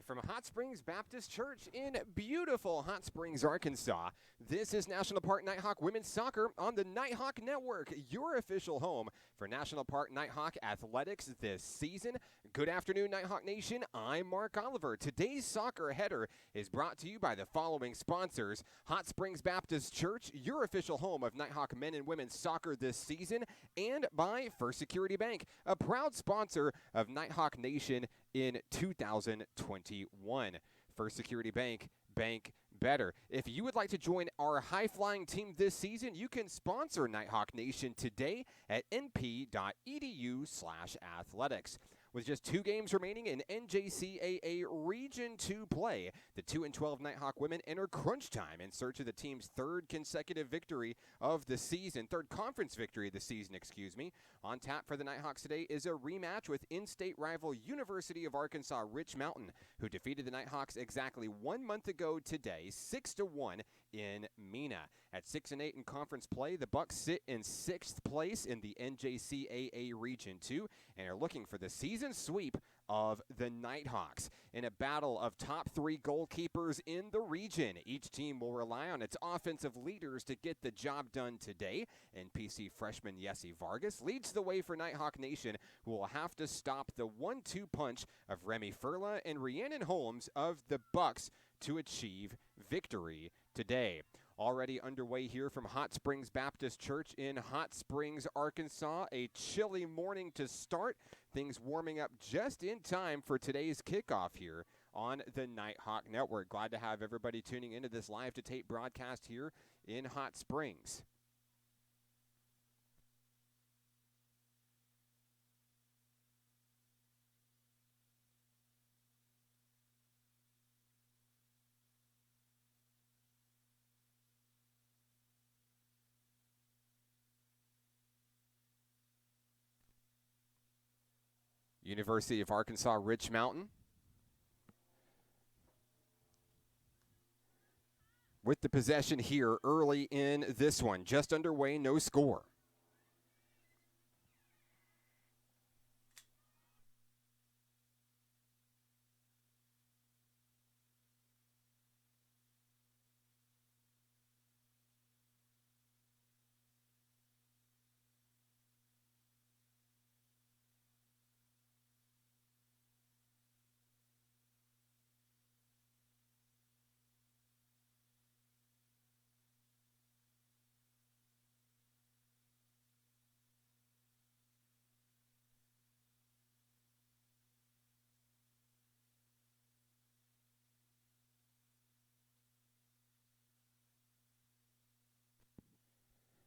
Live from Hot Springs Baptist Church in beautiful Hot Springs, Arkansas. This is National Park Nighthawk Women's Soccer on the Nighthawk Network, your official home for National Park Nighthawk athletics this season. Good afternoon, Nighthawk Nation. I'm Mark Oliver. Today's soccer header is brought to you by the following sponsors: Hot Springs Baptist Church, your official home of Nighthawk men and women's soccer this season, and by First Security Bank, a proud sponsor of Nighthawk Nation in 2021. First Security Bank, bank better. If you would like to join our high-flying team this season, you can sponsor Nighthawk Nation today at np.edu/athletics. With just 2 games remaining in NJCAA Region II play, the 2-12 Nighthawk women enter crunch time in search of the team's third consecutive victory of the season, third conference victory of the season, On tap for the Nighthawks today is a rematch with in-state rival University of Arkansas Rich Mountain, who defeated the Nighthawks exactly 1 month ago today, 6-1 in Mena. At 6-8 in conference play, the Bucks sit in 6th place in the NJCAA Region II and are looking for the season sweep of the Nighthawks. In a battle of top 3 goalkeepers in the region, each team will rely on its offensive leaders to get the job done today. NPC freshman Yessie Vargas leads the way for Nighthawk Nation, who will have to stop the 1-2 punch of Remy Furla and Rhiannon Holmes of the Bucks to achieve victory today. Already underway here from Hot Springs Baptist Church in Hot Springs, Arkansas. A chilly morning to start. Things warming up just in time for today's kickoff here on the Nighthawk Network. Glad to have everybody tuning into this live-to-tape broadcast here in Hot Springs. University of Arkansas Rich Mountain with the possession here early in this one. Just underway, no score.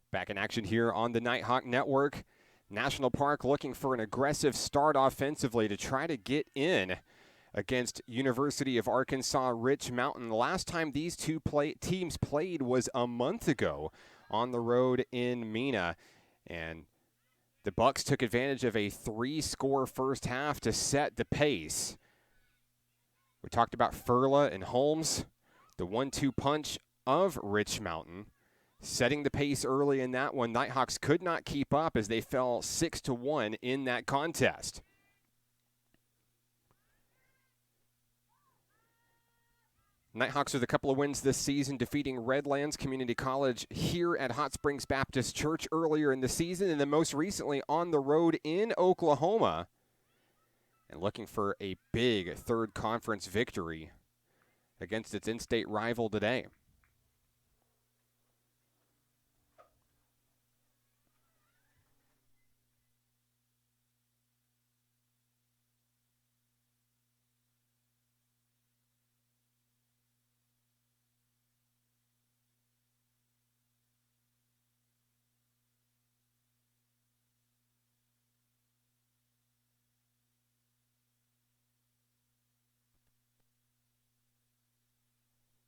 Back in action here on the Nighthawk Network. National Park looking for an aggressive start offensively to try to get in against University of Arkansas Rich Mountain. The last time these two teams played was a month ago on the road in Mena. And the Bucks took advantage of a 3-score first half to set the pace. We talked about Furla and Holmes, the 1-2 punch of Rich Mountain. Setting the pace early in that one, Nighthawks could not keep up as they fell 6-1 in that contest. Nighthawks with a couple of wins this season, defeating Redlands Community College here at Hot Springs Baptist Church earlier in the season, and then most recently on the road in Oklahoma, and looking for a big third conference victory against its in-state rival today.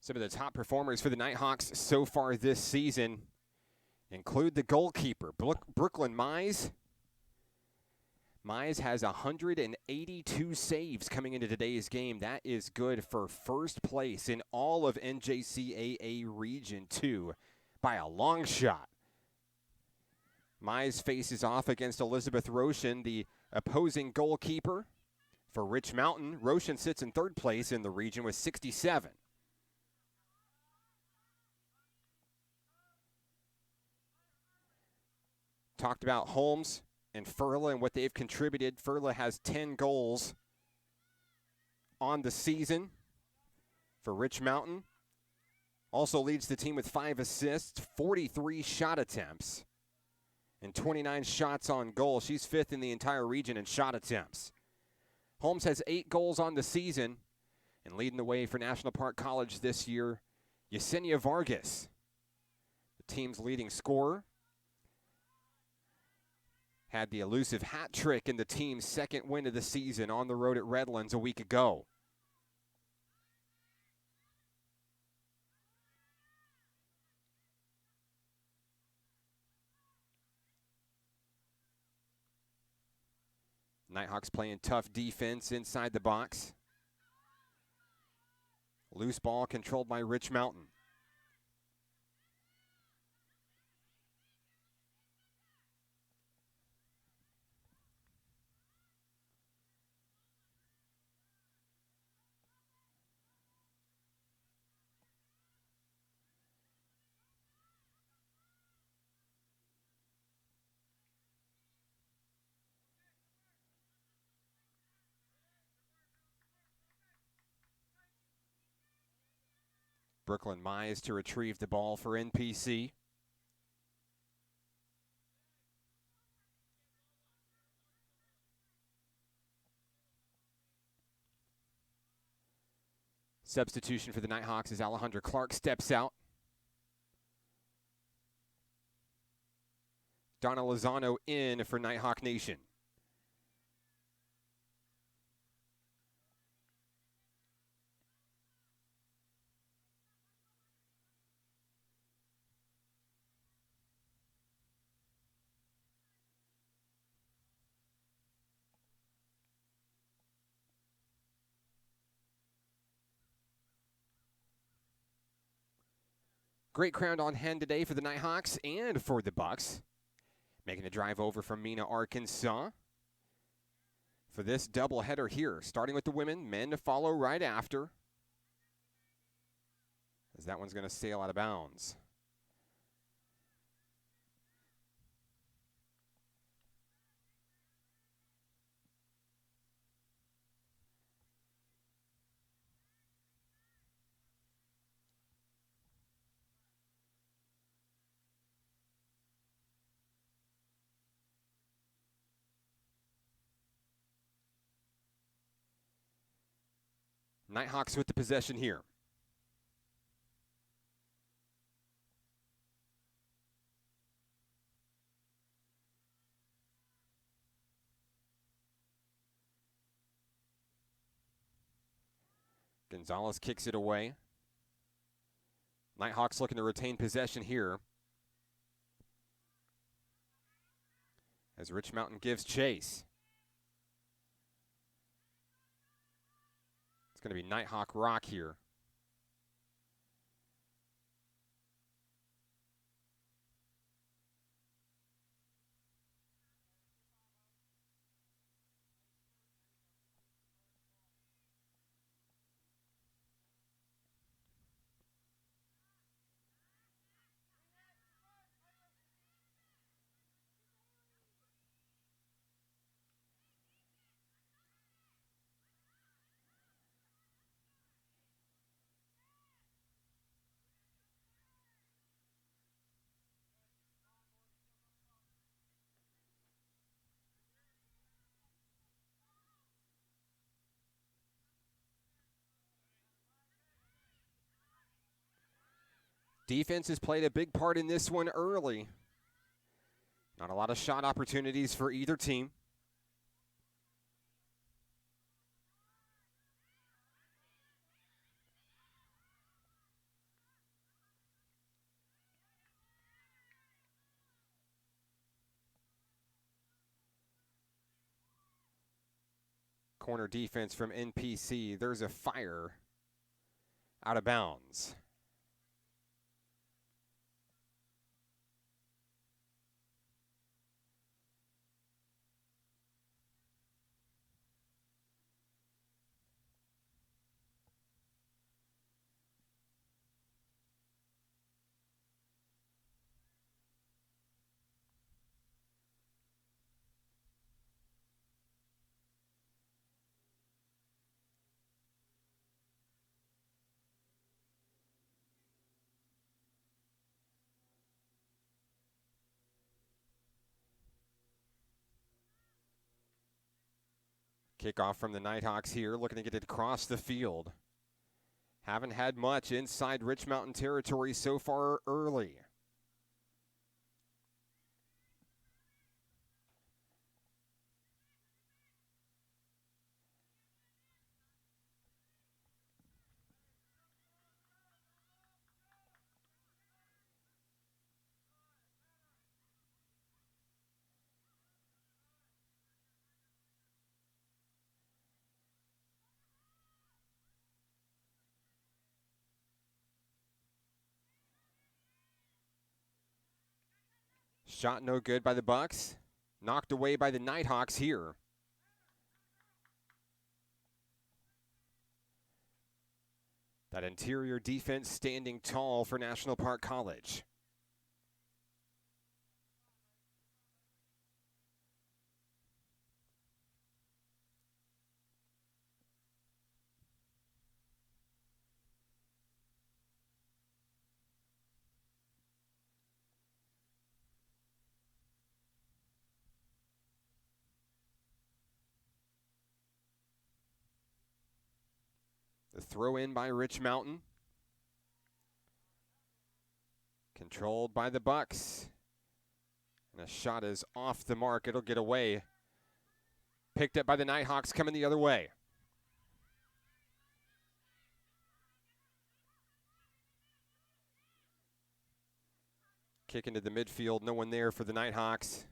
Some of the top performers for the Nighthawks so far this season include the goalkeeper, Brooklyn Mize. Mize has 182 saves coming into today's game. That is good for first place in all of NJCAA Region II by a long shot. Mize faces off against Elizabeth Roshan, the opposing goalkeeper. For Rich Mountain, Roshan sits in third place in the region with 67. Talked about Holmes and Furla and what they've contributed. Furla has 10 goals on the season for Rich Mountain. Also leads the team with 5 assists, 43 shot attempts, and 29 shots on goal. She's 5th in the entire region in shot attempts. Holmes has 8 goals on the season, and leading the way for National Park College this year, Yesenia Vargas, the team's leading scorer. Had the elusive hat trick in the team's second win of the season on the road at Redlands a week ago. Nighthawks playing tough defense inside the box. Loose ball controlled by Rich Mountain. Brooklyn Mize to retrieve the ball for NPC. Substitution for the Nighthawks as Alejandra Clark steps out. Donna Lozano in for Nighthawk Nation. Great crowd on hand today for the Nighthawks and for the Bucks. Making the drive over from Mena, Arkansas. For this doubleheader here, starting with the women, men to follow right after. As that one's going to sail out of bounds. Nighthawks with the possession here. Gonzalez kicks it away. Nighthawks looking to retain possession here. As Rich Mountain gives chase. It's going to be Nighthawk Rock here. Defense has played a big part in this one early. Not a lot of shot opportunities for either team. Corner defense from NPC. There's a fire out of bounds. Kickoff from the Nighthawks here, looking to get it across the field. Haven't had much inside Rich Mountain territory so far early. Shot no good by the Bucks. Knocked away by the Nighthawks here. That interior defense standing tall for National Park College. The throw in by Rich Mountain. Controlled by the Bucks. And a shot is off the mark. It'll get away. Picked up by the Nighthawks coming the other way. Kick into the midfield. No one there for the Nighthawks.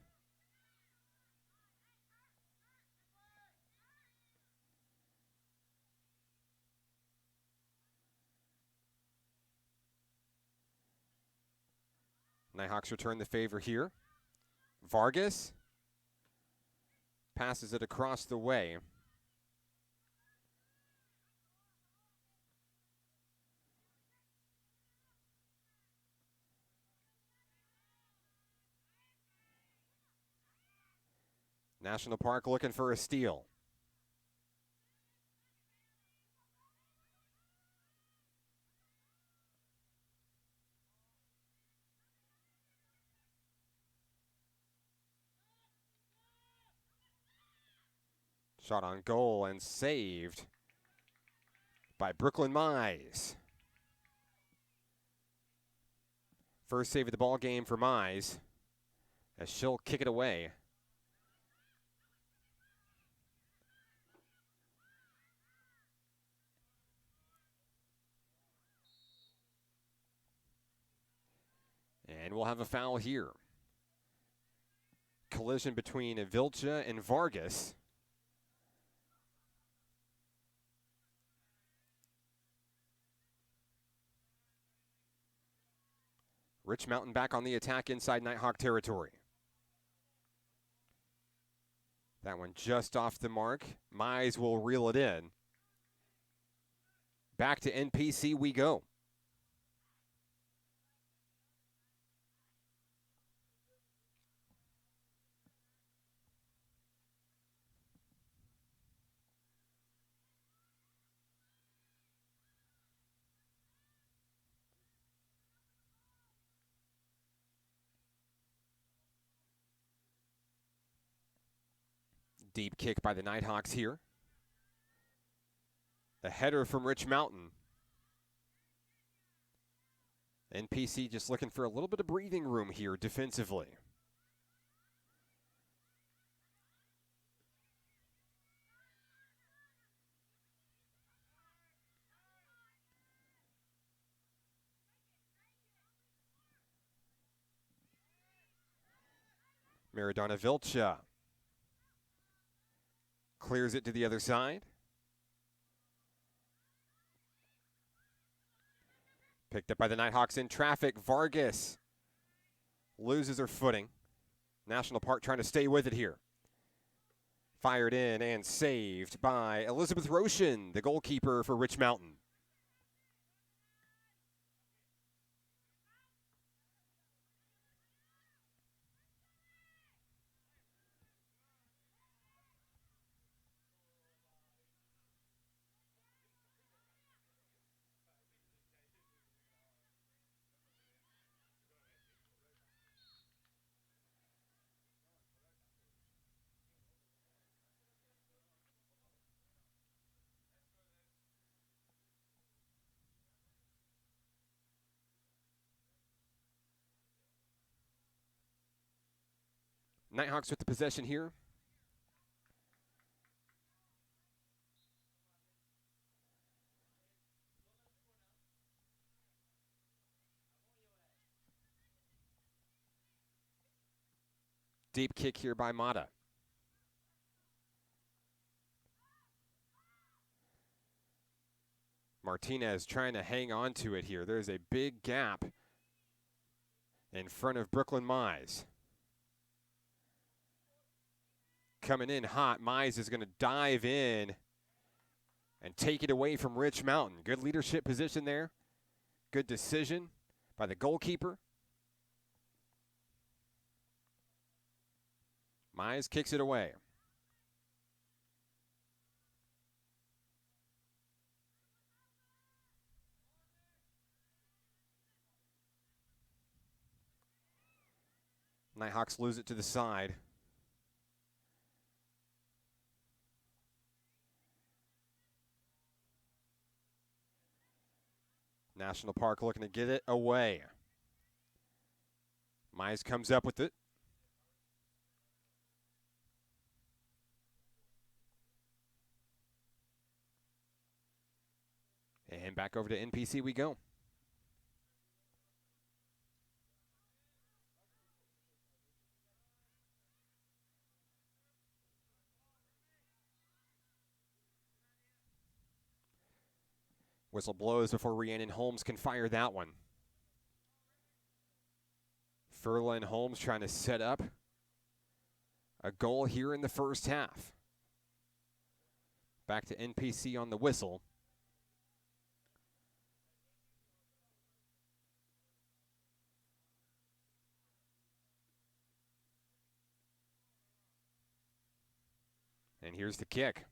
Nighthawks return the favor here. Vargas passes it across the way. National Park looking for a steal. Shot on goal and saved by Brooklyn Mize. First save of the ball game for Mize as she'll kick it away. And we'll have a foul here. Collision between Vilcha and Vargas. Rich Mountain back on the attack inside Nighthawk territory. That one just off the mark. Mize will reel it in. Back to NPC we go. Deep kick by the Nighthawks here. A header from Rich Mountain. NPC just looking for a little bit of breathing room here defensively. Maradona Vilcha clears it to the other side. Picked up by the Nighthawks in traffic. Vargas loses her footing. National Park trying to stay with it here. Fired in and saved by Elizabeth Roshan, the goalkeeper for Rich Mountain. Nighthawks with the possession here. Deep kick here by Mata. Martinez trying to hang on to it here. There's a big gap in front of Brooklyn Mize. Coming in hot, Mize is going to dive in and take it away from Rich Mountain. Good leadership position there. Good decision by the goalkeeper. Mize kicks it away. Nighthawks lose it to the side. National Park looking to get it away. Mize comes up with it. And back over to NPC we go. Whistle blows before Rhiannon Holmes can fire that one. Furla and Holmes trying to set up a goal here in the first half. Back to NPC on the whistle. And here's the kick.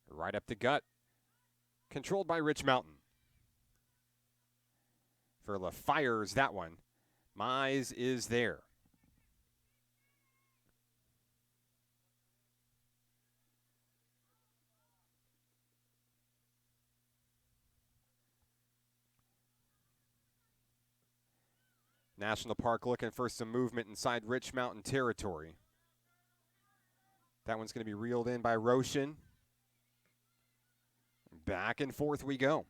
Right up the gut. Controlled by Rich Mountain. Furla fires that one. Mize is there. National Park looking for some movement inside Rich Mountain territory. That one's going to be reeled in by Roshan. Back and forth we go.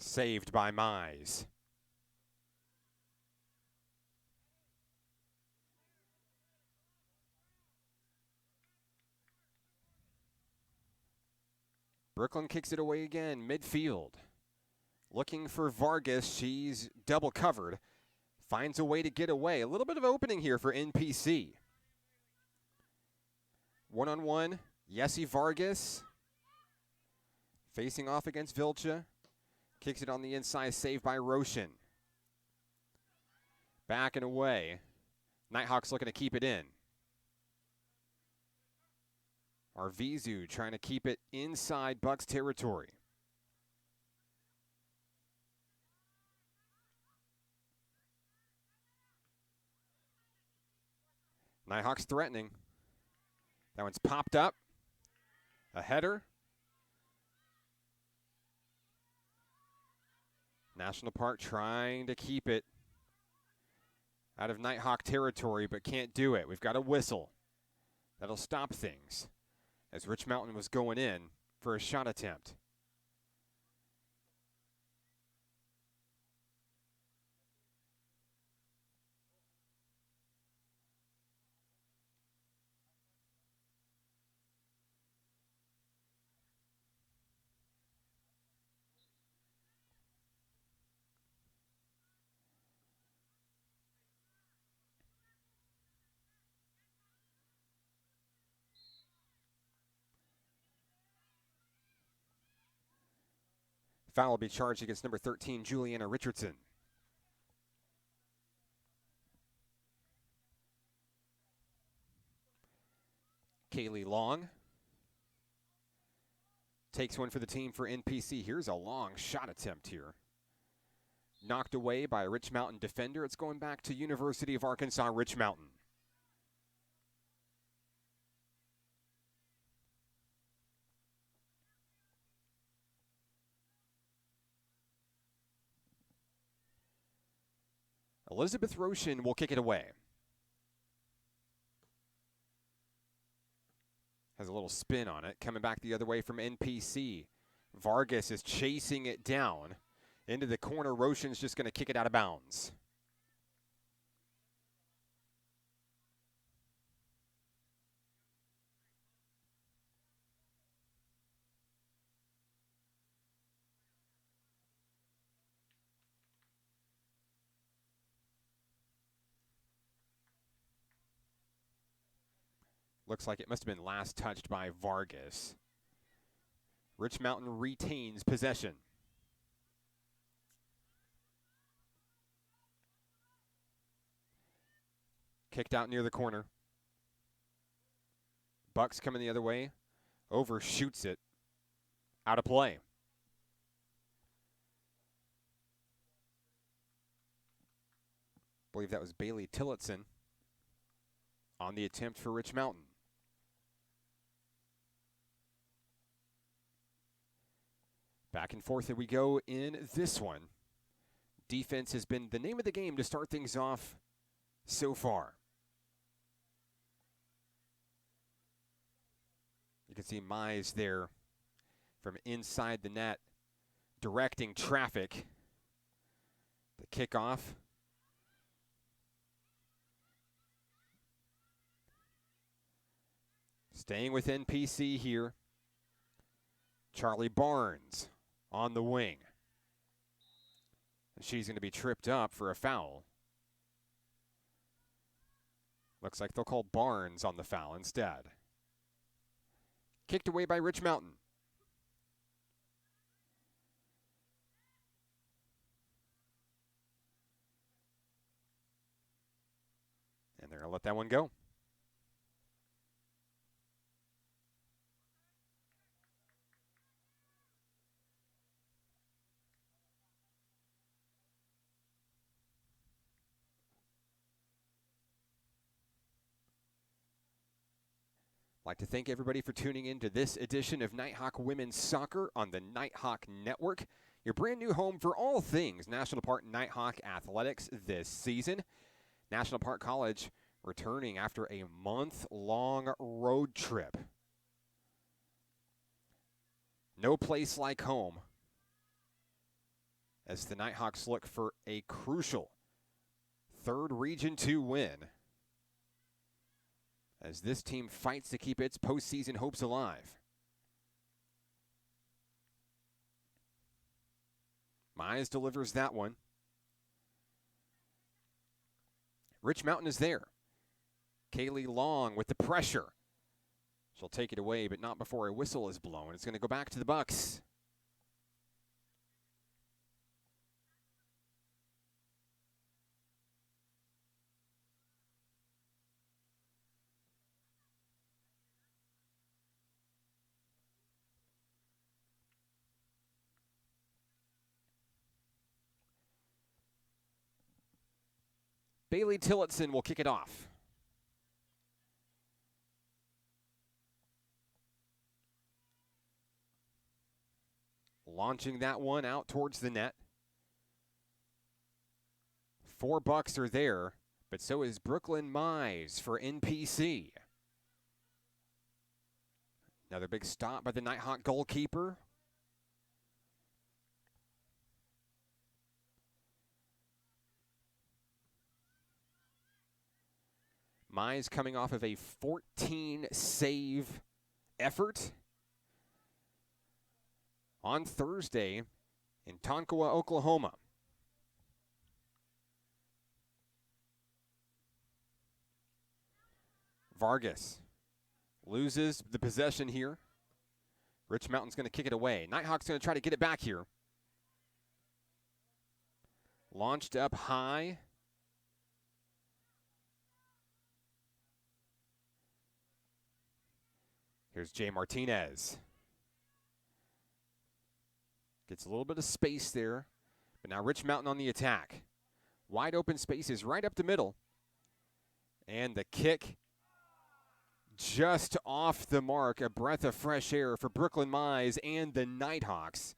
Saved by Mize. Brooklyn kicks it away again, midfield. Looking for Vargas. She's double covered. Finds a way to get away. A little bit of opening here for NPC. One-on-one, Yessi Vargas. Facing off against Vilcha. Kicks it on the inside, saved by Roshan. Back and away. Nighthawks looking to keep it in. Arvizu trying to keep it inside Bucks territory. Nighthawks threatening. That one's popped up. A header. National Park trying to keep it out of Nighthawk territory, but can't do it. We've got a whistle. That'll stop things as Rich Mountain was going in for a shot attempt. Foul will be charged against number 13, Juliana Richardson. Kaylee Long takes one for the team for NPC. Here's a long shot attempt here. Knocked away by a Rich Mountain defender. It's going back to University of Arkansas Rich Mountain. Elizabeth Roshan will kick it away. Has a little spin on it. Coming back the other way from NPC. Vargas is chasing it down into the corner. Roshan's just going to kick it out of bounds. Looks like it must have been last touched by Vargas. Rich Mountain retains possession. Kicked out near the corner. Bucks coming the other way. Overshoots it. Out of play. I believe that was Bailey Tillotson on the attempt for Rich Mountain. Back and forth we go in this one. Defense has been the name of the game to start things off so far. You can see Mize there from inside the net, directing traffic. The kickoff. Staying with NPC here. Charlie Barnes on the wing. And she's going to be tripped up for a foul. Looks like they'll call Barnes on the foul instead. Kicked away by Rich Mountain. And they're going to let that one go. I'd like to thank everybody for tuning in to this edition of Nighthawk Women's Soccer on the Nighthawk Network, your brand new home for all things National Park Nighthawk athletics this season. National Park College returning after a month-long road trip. No place like home as the Nighthawks look for a crucial third Region II win, as this team fights to keep its postseason hopes alive. Mize delivers that one. Rich Mountain is there. Kaylee Long with the pressure. She'll take it away, but not before a whistle is blown. It's going to go back to the Bucks. Bailey Tillotson will kick it off. Launching that one out towards the net. 4 Bucks are there, but so is Brooklyn Mize for NPC. Another big stop by the Nighthawk goalkeeper. Mize coming off of a 14-save effort on Thursday in Tonkawa, Oklahoma. Vargas loses the possession here. Rich Mountain's going to kick it away. Nighthawk's going to try to get it back here. Launched up high. Here's Jay Martinez. Gets a little bit of space there, but now Rich Mountain on the attack. Wide open spaces right up the middle. And the kick just off the mark. A breath of fresh air for Brooklyn Mize and the Nighthawks.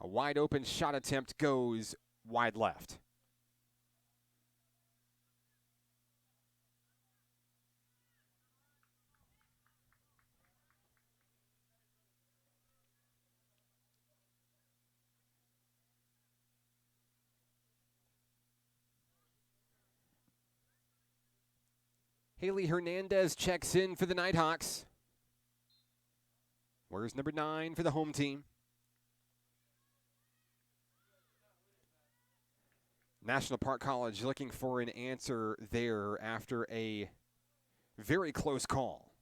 A wide open shot attempt goes wide left. Haley Hernandez checks in for the Nighthawks. Where's number 9 for the home team? National Park College looking for an answer there after a very close call.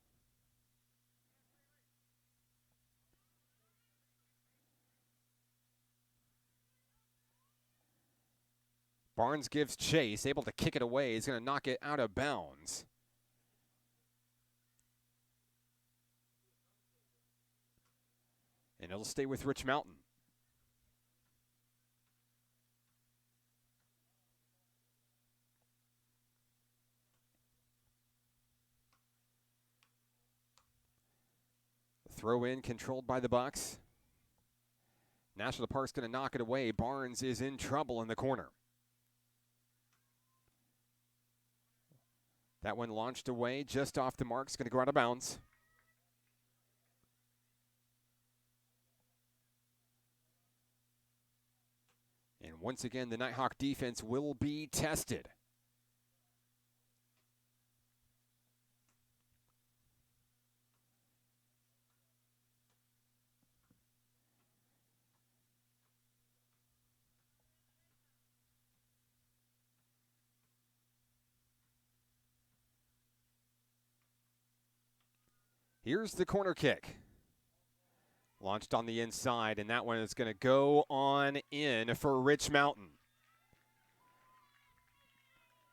Barnes gives chase, able to kick it away. He's going to knock it out of bounds. And it'll stay with Rich Mountain. Throw in controlled by the Bucks. National Park's going to knock it away. Barnes is in trouble in the corner. That one launched away just off the mark. It's going to go out of bounds. And once again, the Nighthawk defense will be tested. Here's the corner kick. Launched on the inside, and that one is going to go on in for Rich Mountain.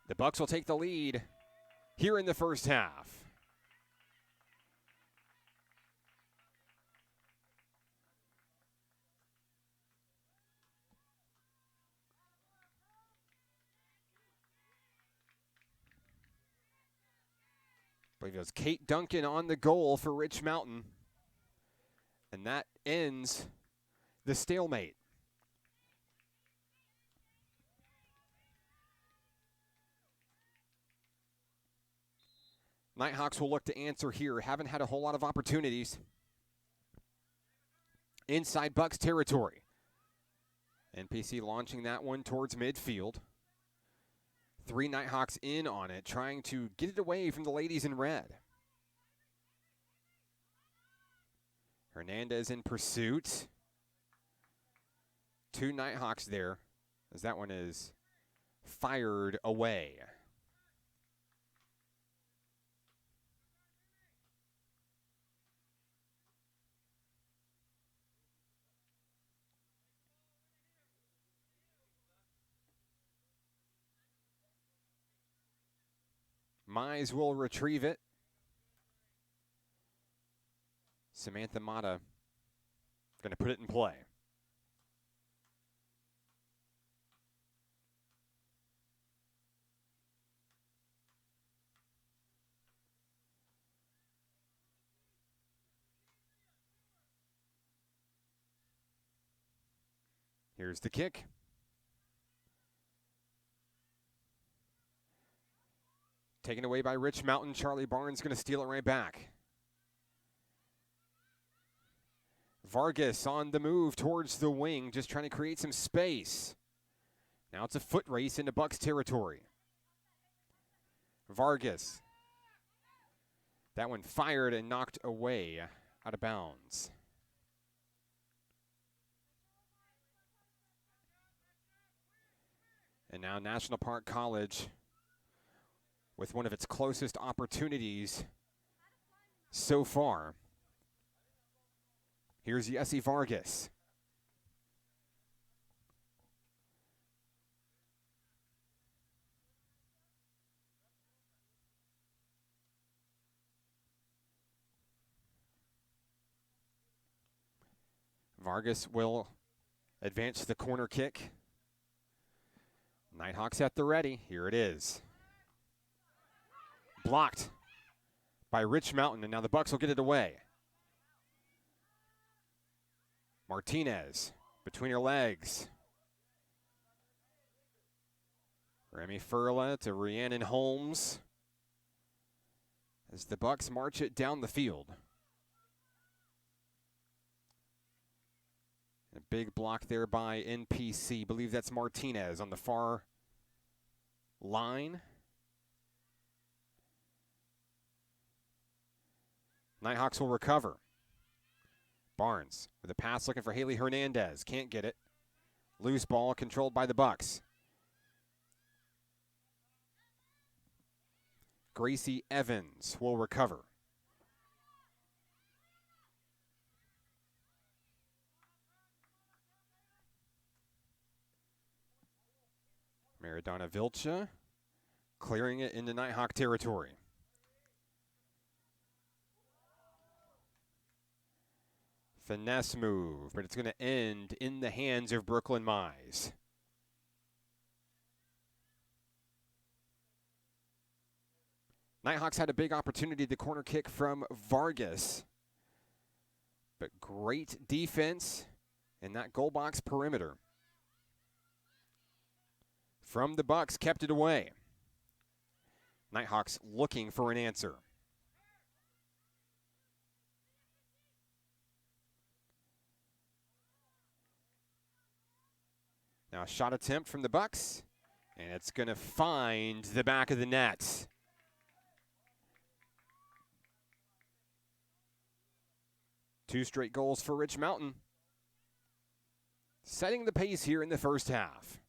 The Bucks will take the lead here in the first half. I believe it was Kate Duncan on the goal for Rich Mountain. And that ends the stalemate. Nighthawks will look to answer here. Haven't had a whole lot of opportunities. Inside Bucks territory. NPC launching that one towards midfield. 3 Nighthawks in on it, trying to get it away from the ladies in red. Hernandez in pursuit. 2 Nighthawks there, as that one is fired away. Mize will retrieve it. Samantha Mata going to put it in play. Here's the kick. Taken away by Rich Mountain. Charlie Barnes going to steal it right back. Vargas on the move towards the wing, just trying to create some space. Now it's a foot race into Bucks territory. Vargas. That one fired and knocked away out of bounds. And now National Park College with one of its closest opportunities so far. Here's Yessie Vargas. Vargas will advance the corner kick. Nighthawks at the ready. Here it is. Blocked by Rich Mountain, and now the Bucks will get it away. Martinez between her legs. Remy Furla to Rhiannon Holmes as the Bucks march it down the field. A big block there by NPC. Believe that's Martinez on the far line. Nighthawks will recover. Barnes with a pass looking for Haley Hernandez. Can't get it. Loose ball controlled by the Bucks. Gracie Evans will recover. Maradona Vilcha clearing it into Nighthawk territory. Finesse move, but it's going to end in the hands of Brooklyn Mize. Nighthawks had a big opportunity, the corner kick from Vargas. But great defense in that goal box perimeter. From the Bucks, kept it away. Nighthawks looking for an answer. Now a shot attempt from the Bucks, and it's going to find the back of the net. Two straight goals for Rich Mountain, setting the pace here in the first half.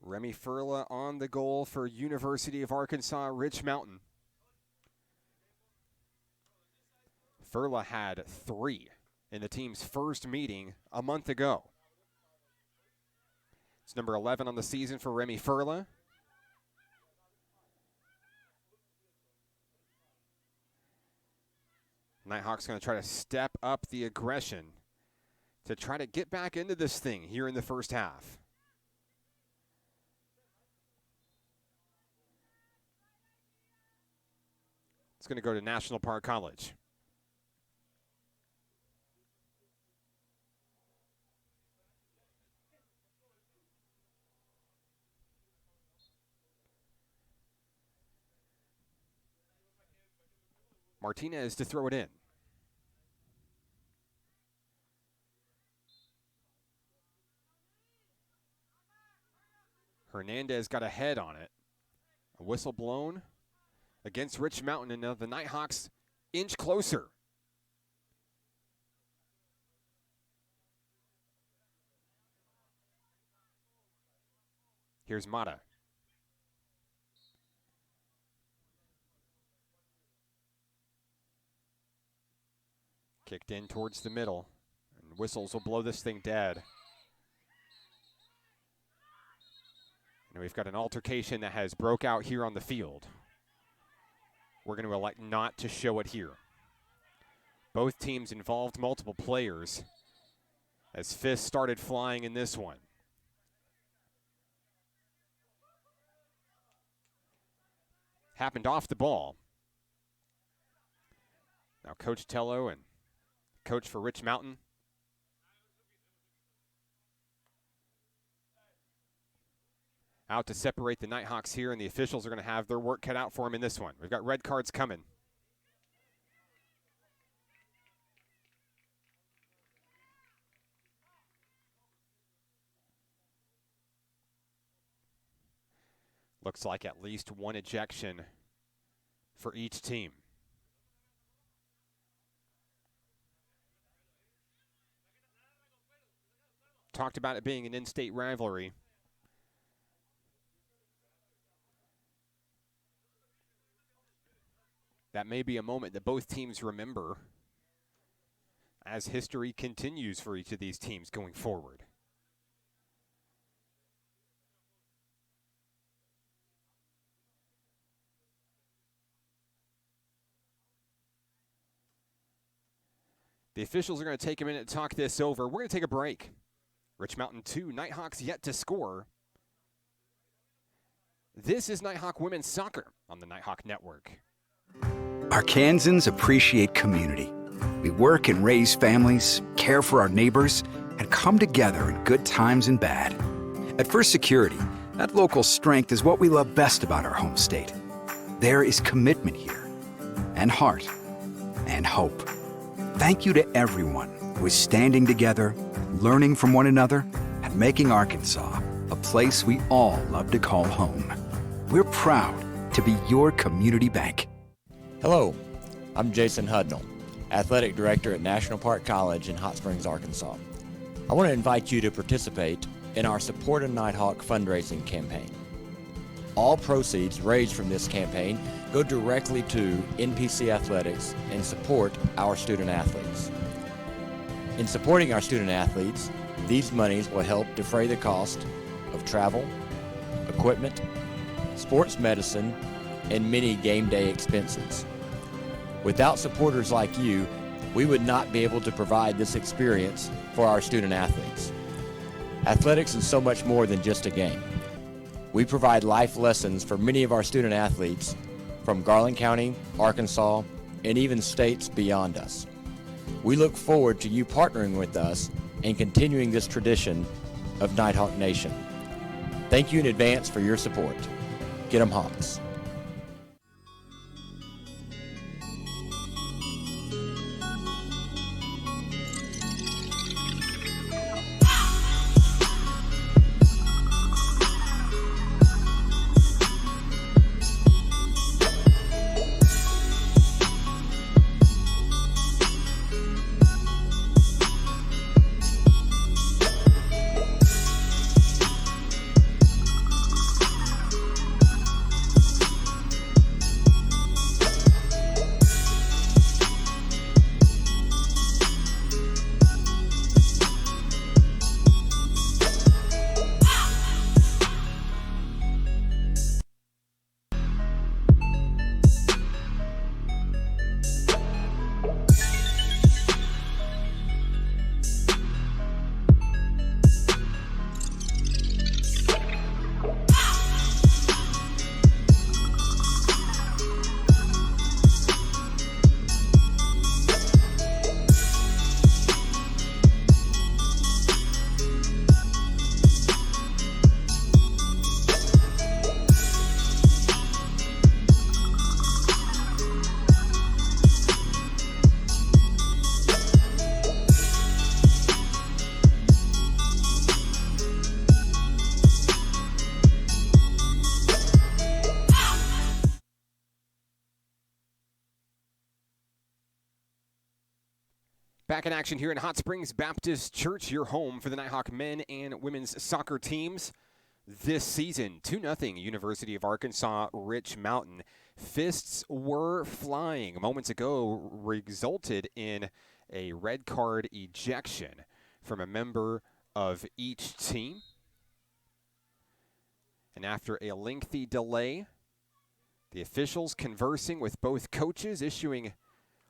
Remy Furla on the goal for University of Arkansas, Rich Mountain. Furla had 3 in the team's first meeting a month ago. It's number 11 on the season for Remy Furla. Nighthawks going to try to step up the aggression to try to get back into this thing here in the first half. It's going to go to National Park College. Martinez to throw it in. Hernandez got a head on it. A whistle blown against Rich Mountain, and now the Nighthawks inch closer. Here's Mata. Kicked in towards the middle, and whistles will blow this thing dead. And we've got an altercation that has broke out here on the field. We're going to elect not to show it here. Both teams involved multiple players as fists started flying in this one. Happened off the ball. Now Coach Tello and coach for Rich Mountain out to separate the Nighthawks here, and the officials are going to have their work cut out for them in this one. We've got red cards coming. Looks like at least one ejection for each team. Talked about it being an in-state rivalry. That may be a moment that both teams remember as history continues for each of these teams going forward. The officials are going to take a minute to talk this over. We're going to take a break. Rich Mountain 2, Nighthawks yet to score. This is Nighthawk Women's Soccer on the Nighthawk Network. Arkansans appreciate community. We work and raise families, care for our neighbors, and come together in good times and bad. At First Security, that local strength is what we love best about our home state. There is commitment here, and heart, and hope. Thank you to everyone who is standing together, learning from one another, and making Arkansas a place we all love to call home. We're proud to be your community bank. Hello, I'm Jason Hudnall, Athletic Director at National Park College in Hot Springs, Arkansas. I want to invite you to participate in our Support a Nighthawk fundraising campaign. All proceeds raised from this campaign go directly to NPC Athletics and support our student athletes. In supporting our student athletes, these monies will help defray the cost of travel, equipment, sports medicine, and many game day expenses. Without supporters like you, we would not be able to provide this experience for our student athletes. Athletics is so much more than just a game. We provide life lessons for many of our student athletes from Garland County, Arkansas, and even states beyond us. We look forward to you partnering with us and continuing this tradition of Nighthawk Nation. Thank you in advance for your support. Get 'em Hawks. Back in action here in Hot Springs Baptist Church, your home for the Nighthawk men and women's soccer teams this season. 2-0 University of Arkansas, Rich Mountain. Fists were flying. Moments ago resulted in a red card ejection from a member of each team. And after a lengthy delay, the officials conversing with both coaches, issuing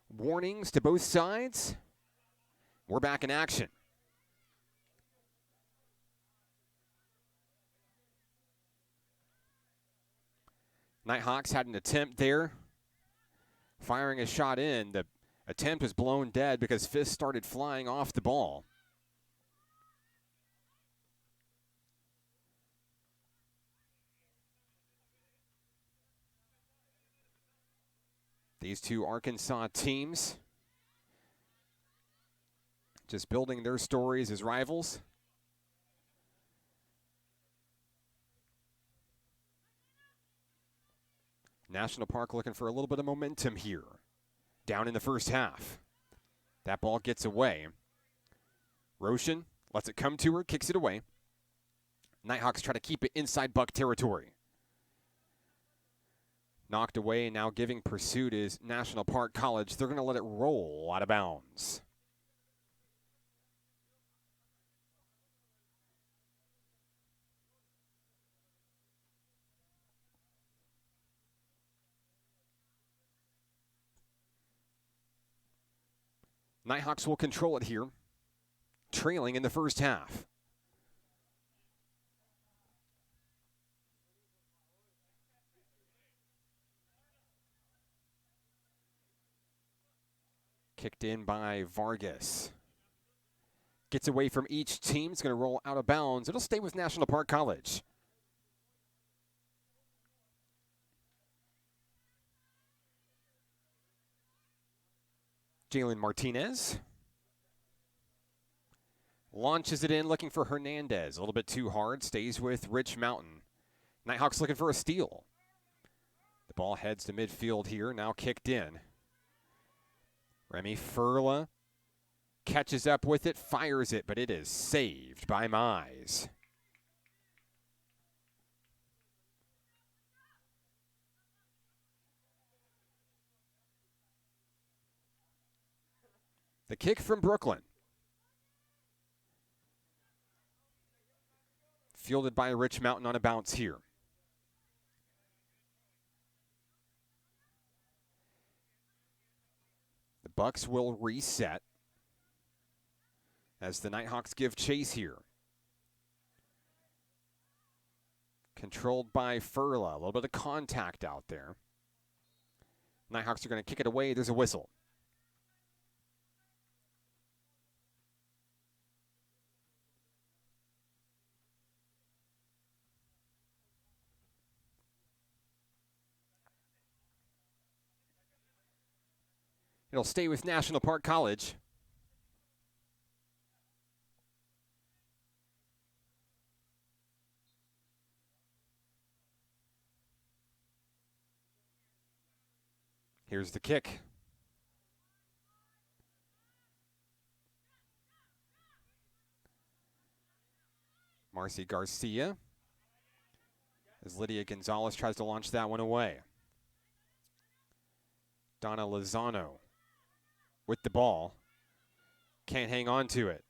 warnings to both sides. We're back in action. Nighthawks had an attempt there, firing a shot in. The attempt was blown dead because fists started flying off the ball. These two Arkansas teams just building their stories as rivals. National Park looking for a little bit of momentum here. Down in the first half. That ball gets away. Roshan lets it come to her, kicks it away. Nighthawks try to keep it inside Buck territory. Knocked away, now giving pursuit is National Park College. They're going to let it roll out of bounds. Nighthawks will control it here, trailing in the first half. Kicked in by Vargas. Gets away from each team. It's going to roll out of bounds. It'll stay with National Park College. Jalen Martinez launches it in, looking for Hernandez. A little bit too hard. Stays with Rich Mountain. Nighthawks looking for a steal. The ball heads to midfield here. Now kicked in. Remy Furla catches up with it, fires it, but it is saved by Mize. The kick from Brooklyn. Fielded by Rich Mountain on a bounce here. The Bucks will reset as the Nighthawks give chase here. Controlled by Furla. A little bit of contact out there. Nighthawks are going to kick it away. There's a whistle. It'll stay with National Park College. Here's the kick. Marcy Garcia, as Lydia Gonzalez tries to launch that one away. Donna Lozano with the ball. Can't hang on to it.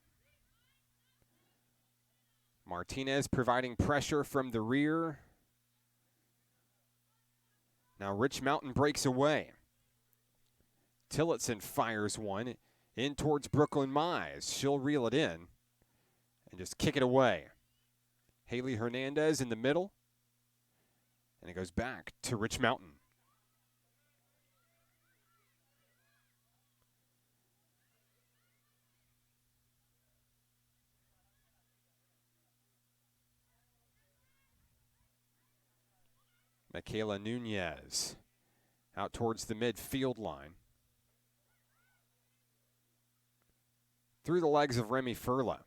Martinez providing pressure from the rear. Now Rich Mountain breaks away. Tillotson fires one in towards Brooklyn Mize. She'll reel it in and just kick it away. Haley Hernandez in the middle. And it goes back to Rich Mountain. Michaela Nunez out towards the midfield line. Through the legs of Remy Furla.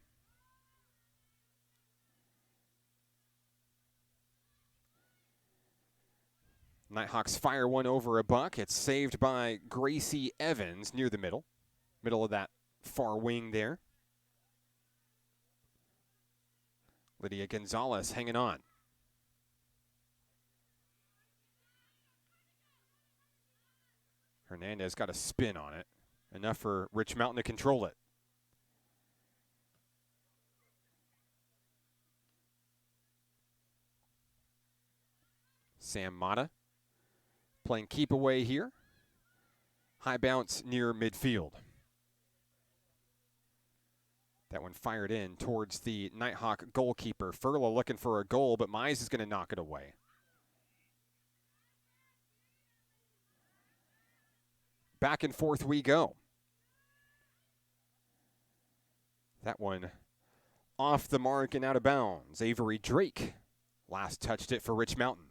Nighthawks fire one over a buck. It's saved by Gracie Evans near the middle of that far wing there. Lydia Gonzalez hanging on. Hernandez got a spin on it. Enough for Rich Mountain to control it. Sam Mata playing keep away here. High bounce near midfield. That one fired in towards the Nighthawk goalkeeper. Furla looking for a goal, but Mize is going to knock it away. Back and forth we go. That one off the mark and out of bounds. Avery Drake last touched it for Rich Mountain.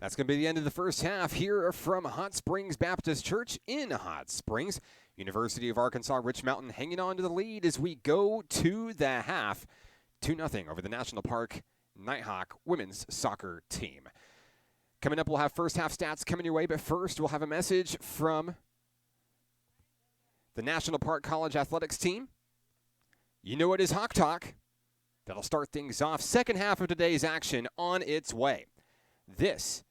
That's going to be the end of the first half here from Hot Springs Baptist Church in Hot Springs. University of Arkansas Rich Mountain hanging on to the lead as we go to the half. 2-0 over the National Park Nighthawk women's soccer team. Coming up, we'll have first half stats coming your way, but first we'll have a message from the National Park College athletics team. You know it is Hawk Talk. that'll start things off. Second half of today's action on its way. This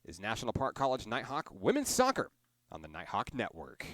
is National Park College Nighthawk Women's Soccer on the Nighthawk Network.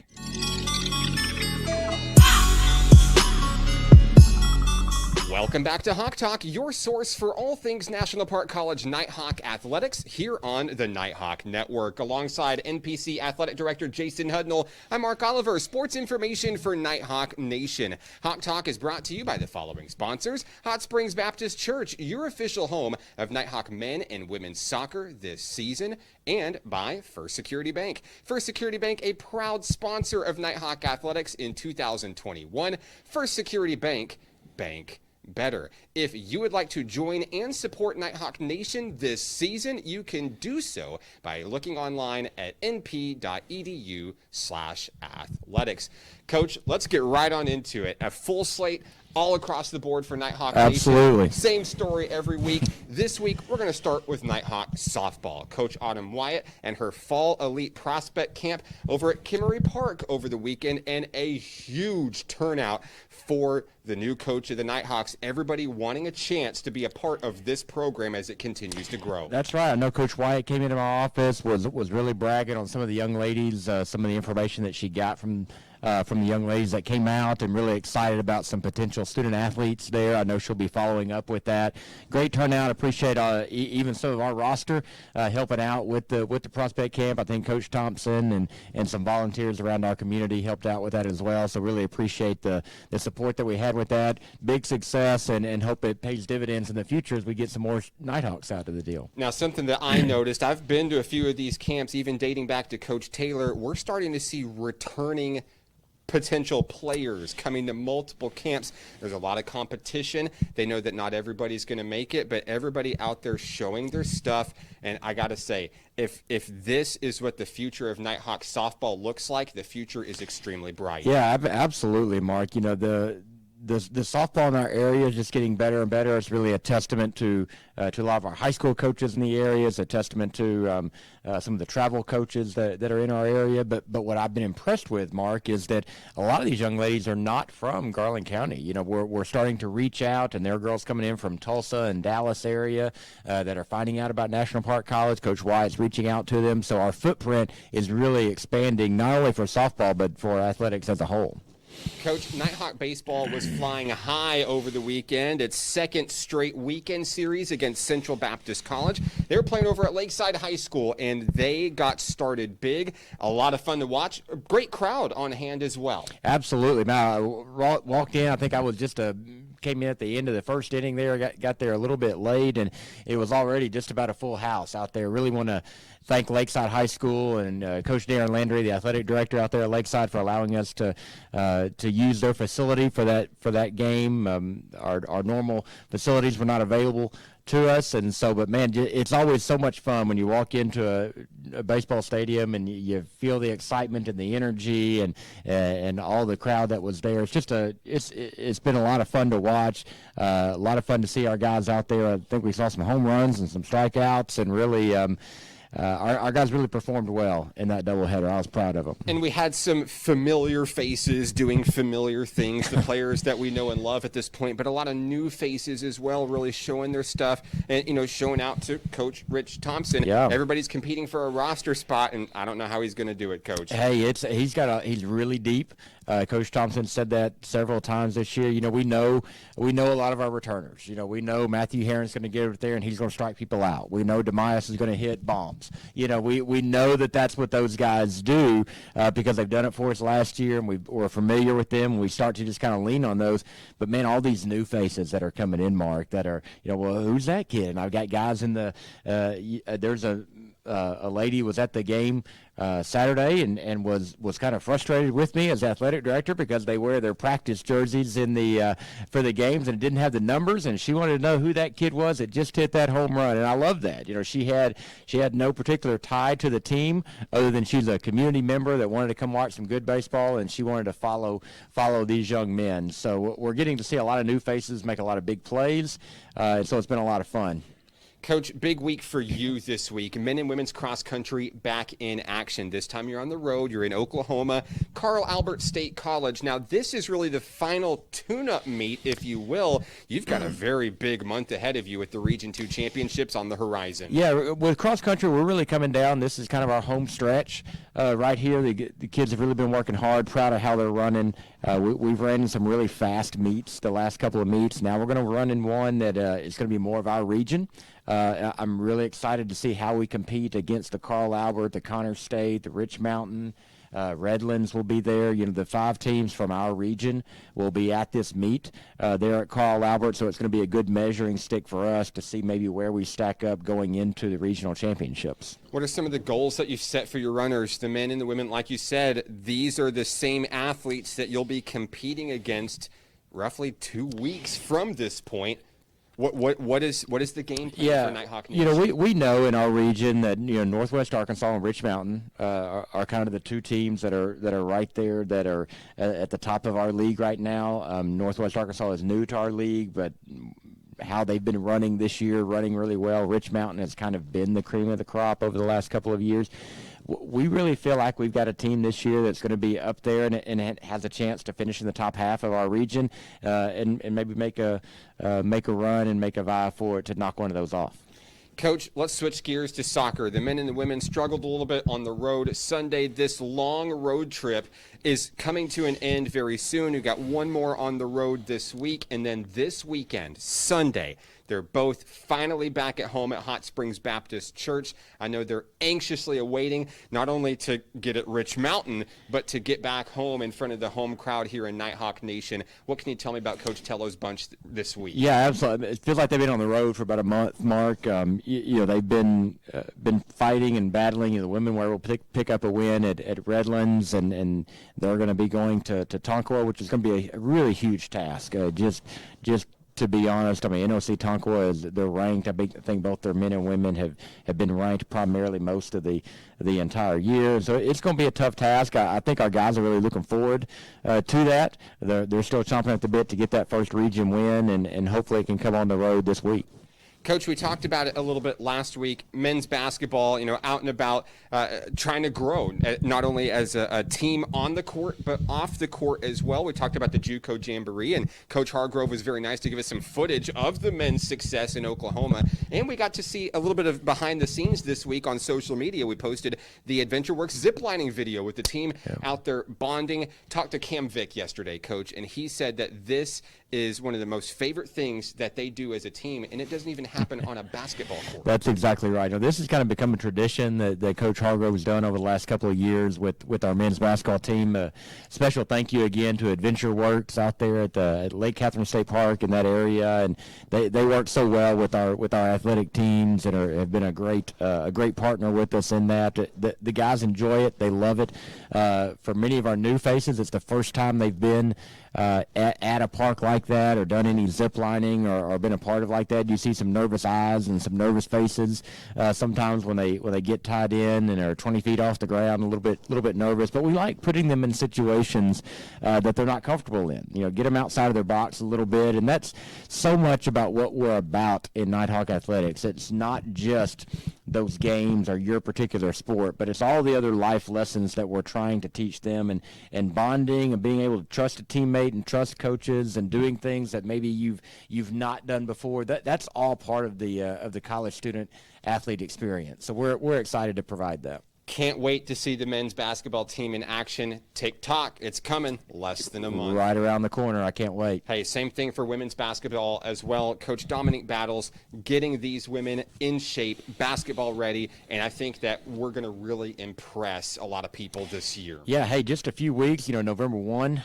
Welcome back to Hawk Talk, your source for all things National Park College Nighthawk athletics here on the Nighthawk Network. Alongside NPC Athletic Director Jason Hudnall, I'm Mark Oliver, sports information for Nighthawk Nation. Hawk Talk is brought to you by the following sponsors: Hot Springs Baptist Church, your official home of Nighthawk men and women's soccer this season, and by First Security Bank. First Security Bank, a proud sponsor of Nighthawk athletics in 2021. First Security Bank, bank better. If you would like to join and support Nighthawk Nation this season, you can do so by looking online at np.edu/athletics. Coach, let's get right on into it. A full slate all across the board for Nighthawk Absolutely. Nation. Same story every week. This week, we're going to start with Nighthawk softball. Coach Autumn Wyatt and her Fall Elite Prospect Camp over at Kimmery Park over the weekend, and a huge turnout for the new coach of the Nighthawks. Everybody wanting a chance to be a part of this program as it continues to grow. That's right. I know Coach Wyatt came into my office, was really bragging on some of the young ladies, some of the information that she got from the young ladies that came out, and really excited about some potential student athletes there. I know she'll be following up with that. Great turnout. Appreciate even some of our roster helping out with the prospect camp. I think Coach Thompson and some volunteers around our community helped out with that as well. So really appreciate the support that we had with that. Big success, and hope it pays dividends in the future as we get some more Nighthawks out of the deal. Now, something that I noticed, I've been to a few of these camps, even dating back to Coach Taylor. We're starting to see returning potential players coming to multiple camps. There's a lot of competition. They know that not everybody's going to make it, but everybody out there showing their stuff. And I got to say, if this is what the future of Nighthawk softball looks like, the future is extremely bright. Yeah, absolutely, Mark. You know, the softball in our area is just getting better and better. It's really a testament to a lot of our high school coaches in the area. It's a testament to some of the travel coaches that are in our area. But what I've been impressed with, Mark, is that a lot of these young ladies are not from Garland County. You know, we're starting to reach out, and there are girls coming in from Tulsa and Dallas area that are finding out about National Park College. Coach Wyatt's reaching out to them. So our footprint is really expanding, not only for softball, but for athletics as a whole. Coach, Nighthawk baseball was flying high over the weekend. Its second straight weekend series against Central Baptist College. They were playing over at Lakeside High School, and they got started big. A lot of fun to watch. A great crowd on hand as well. Absolutely. Now, I walked in. I think I was came in at the end of the first inning there, got there a little bit late, and it was already just about a full house out there. Really want to thank Lakeside High School and Coach Darren Landry, the athletic director out there at Lakeside, for allowing us to use their facility for that game. Our normal facilities were not available to us, and so, but man, it's always so much fun when you walk into a baseball stadium and you feel the excitement and the energy and all the crowd that was there. It's just it's been a lot of fun to watch, a lot of fun to see our guys out there. I think we saw some home runs and some strikeouts, and really our guys really performed well in that doubleheader. I was proud of them. And we had some familiar faces doing familiar things, the players that we know and love at this point, but a lot of new faces as well, really showing their stuff and, showing out to Coach Rich Thompson. Yeah. Everybody's competing for a roster spot, and I don't know how he's going to do it, Coach. Hey, he's really deep. Coach Thompson said that several times this year. We know a lot of our returners. We know Matthew Herron's going to get up there and he's going to strike people out. We know Demias is going to hit bombs. We know that that's what those guys do because they've done it for us last year, and we're familiar with them. And we start to just kind of lean on those. But man, all these new faces that are coming in, Mark, that are well, who's that kid? And I've got guys in the there's a lady was at the game Saturday and was kind of frustrated with me as athletic director because they wear their practice jerseys in the for the games and didn't have the numbers, and she wanted to know who that kid was that just hit that home run. And I love that. She had no particular tie to the team other than she's a community member that wanted to come watch some good baseball, and she wanted to follow these young men. So we're getting to see a lot of new faces make a lot of big plays, and so it's been a lot of fun. Coach, big week for you this week. Men and women's cross country back in action. This time you're on the road. You're in Oklahoma, Carl Albert State College. Now, this is really the final tune-up meet, if you will. You've got a very big month ahead of you with the Region II championships on the horizon. Yeah, with cross country, we're really coming down. This is kind of our home stretch right here. The kids have really been working hard, proud of how they're running. We've ran some really fast meets the last couple of meets. Now we're going to run in one that is going to be more of our region. I'm really excited to see how we compete against the Carl Albert, the Connor State, the Rich Mountain. Redlands will be there. You know, the 5 teams from our region will be at this meet there at Carl Albert, so it's going to be a good measuring stick for us to see maybe where we stack up going into the regional championships. What are some of the goals that you've set for your runners, the men and the women? Like you said, these are the same athletes that you'll be competing against roughly 2 weeks from this point. What is the game plan for Nighthawk Nation? You know, we know in our region that, you know, Northwest Arkansas and Rich Mountain are kind of the 2 teams that are right there, that are at the top of our league right now. Northwest Arkansas is new to our league, but how they've been running this year, running really well. Rich Mountain has kind of been the cream of the crop over the last couple of years. We really feel like we've got a team this year that's going to be up there and it has a chance to finish in the top half of our region and maybe make a run and make a vie for it to knock one of those off. Coach, let's switch gears to soccer. The men and the women struggled a little bit on the road Sunday. This long road trip is coming to an end very soon. We've got one more on the road this week, and then this weekend, Sunday, they're both finally back at home at Hot Springs Baptist Church. I know they're anxiously awaiting not only to get at Rich Mountain, but to get back home in front of the home crowd here in Nighthawk Nation. What can you tell me about Coach Tello's bunch this week? Yeah, absolutely. It feels like they've been on the road for about a month, Mark. You know, they've been fighting and battling. You know, the women were able to pick up a win at Redlands, and they're going to be going to Tonkawa, which is going to be a really huge task. Just to be honest, I mean, NOC Tonkawa they're ranked. I think both their men and women have been ranked primarily most of the entire year. So it's going to be a tough task. I think our guys are really looking forward to that. They're still chomping at the bit to get that first region win, and hopefully it can come on the road this week. Coach, we talked about it a little bit last week. Men's basketball, you know, out and about, trying to grow, not only as a team on the court, but off the court as well. We talked about the JUCO Jamboree, and Coach Hargrove was very nice to give us some footage of the men's success in Oklahoma. And we got to see a little bit of behind the scenes this week on social media. We posted the Adventure Works ziplining video with the team out there bonding. Talked to Cam Vick yesterday, Coach, and he said that this is one of the most favorite things that they do as a team, and it doesn't even happen on a basketball court. That's exactly right. Now, this has kind of become a tradition that Coach Hargrove has done over the last couple of years with our men's basketball team. Special thank you again to Adventure Works out there at Lake Catherine State Park in that area, and they work so well with our athletic teams and have been a great partner with us in that. The guys enjoy it. They love it. For many of our new faces, it's the first time they've been at a park like that or done any zip lining or been a part of like that. You see some nervous eyes and some nervous faces sometimes when they get tied in and are 20 feet off the ground, a little bit nervous. But we like putting them in situations that they're not comfortable in. You know, get them outside of their box a little bit, and that's so much about what we're about in Nighthawk Athletics. It's not just those games or your particular sport, but it's all the other life lessons that we're trying to teach them, and bonding and being able to trust a teammate and trust coaches and doing things that maybe you've not done before. That's all part of the college student athlete experience. So we're excited to provide that. Can't wait to see the men's basketball team in action. TikTok, it's coming less than a month. Right around the corner. I can't wait. Hey, same thing for women's basketball as well. Coach Dominique Battles getting these women in shape, basketball ready, and I think that we're going to really impress a lot of people this year. Yeah, hey, just a few weeks, November 1,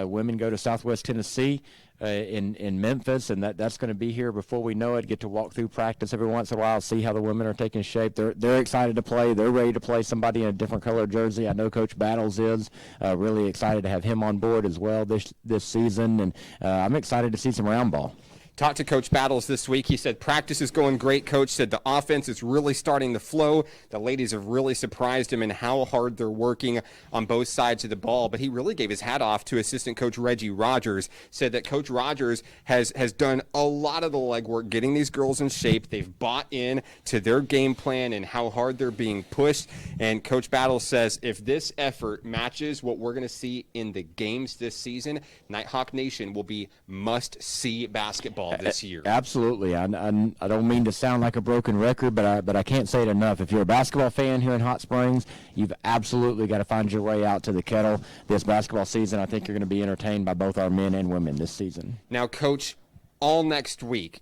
women go to Southwest Tennessee. In Memphis, and that's going to be here before we know it. Get to walk through practice every once in a while, see how the women are taking shape. They're excited to play. They're ready to play somebody in a different color jersey. I know Coach Battles is really excited to have him on board as well this season, and I'm excited to see some round ball. Talked to Coach Battles this week. He said practice is going great, Coach. Said the offense is really starting to flow. The ladies have really surprised him in how hard they're working on both sides of the ball. But he really gave his hat off to assistant coach Reggie Rogers. Said that Coach Rogers has done a lot of the legwork getting these girls in shape. They've bought in to their game plan and how hard they're being pushed. And Coach Battles says if this effort matches what we're going to see in the games this season, Nighthawk Nation will be must-see basketball this year. Absolutely. I don't mean to sound like a broken record, but I can't say it enough. If you're a basketball fan here in Hot Springs, you've absolutely got to find your way out to the Kettle this basketball season. I think you're going to be entertained by both our men and women this season. Now, Coach, all next week,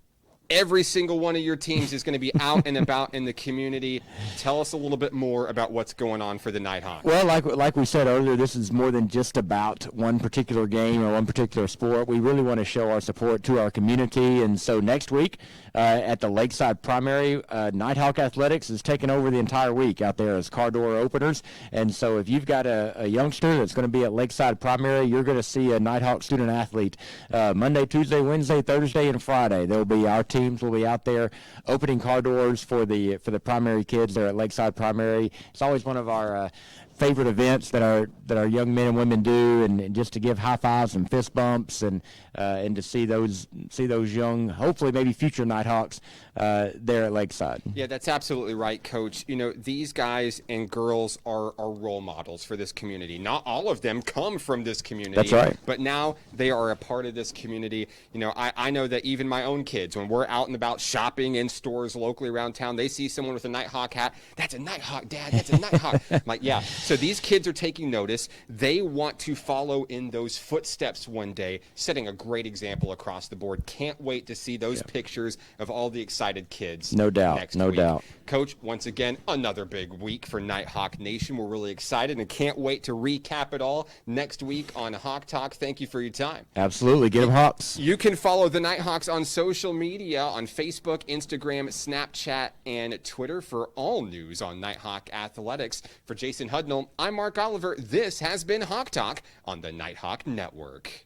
every single one of your teams is going to be out and about in the community. Tell us a little bit more about what's going on for the Nighthawks. Well, like we said earlier, this is more than just about one particular game or one particular sport. We really want to show our support to our community. And so next week at the Lakeside Primary, Nighthawk Athletics is taking over the entire week out there as car door openers. And so if you've got a youngster that's going to be at Lakeside Primary, you're going to see a Nighthawk student athlete Monday, Tuesday, Wednesday, Thursday, and Friday. There will be our teams will be out there opening car doors for the primary kids there at Lakeside Primary. It's always one of our favorite events that our young men and women do, and just to give high fives and fist bumps and to see those young, hopefully maybe future Nighthawks there at Lakeside. Yeah, that's absolutely right, Coach. You know, these guys and girls are role models for this community. Not all of them come from this community. That's right. But now they are a part of this community. You know, I know that even my own kids, when we're out and about shopping in stores locally around town, they see someone with a Nighthawk hat. That's a Nighthawk, Dad. That's a Nighthawk. I'm like, yeah. So these kids are taking notice. They want to follow in those footsteps one day, setting a great example across the board. Can't wait to see those pictures of all the excited kids. No doubt. Next No week. doubt. Coach, once again, another big week for Nighthawk Nation. We're really excited and can't wait to recap it all next week on Hawk Talk. Thank you for your time. Absolutely. Get them Hawks. You can follow the Nighthawks on social media on Facebook, Instagram, Snapchat, and Twitter for all news on Nighthawk Athletics. For Jason Hudnall, I'm Mark Oliver. This has been Hawk Talk on the Nighthawk Network.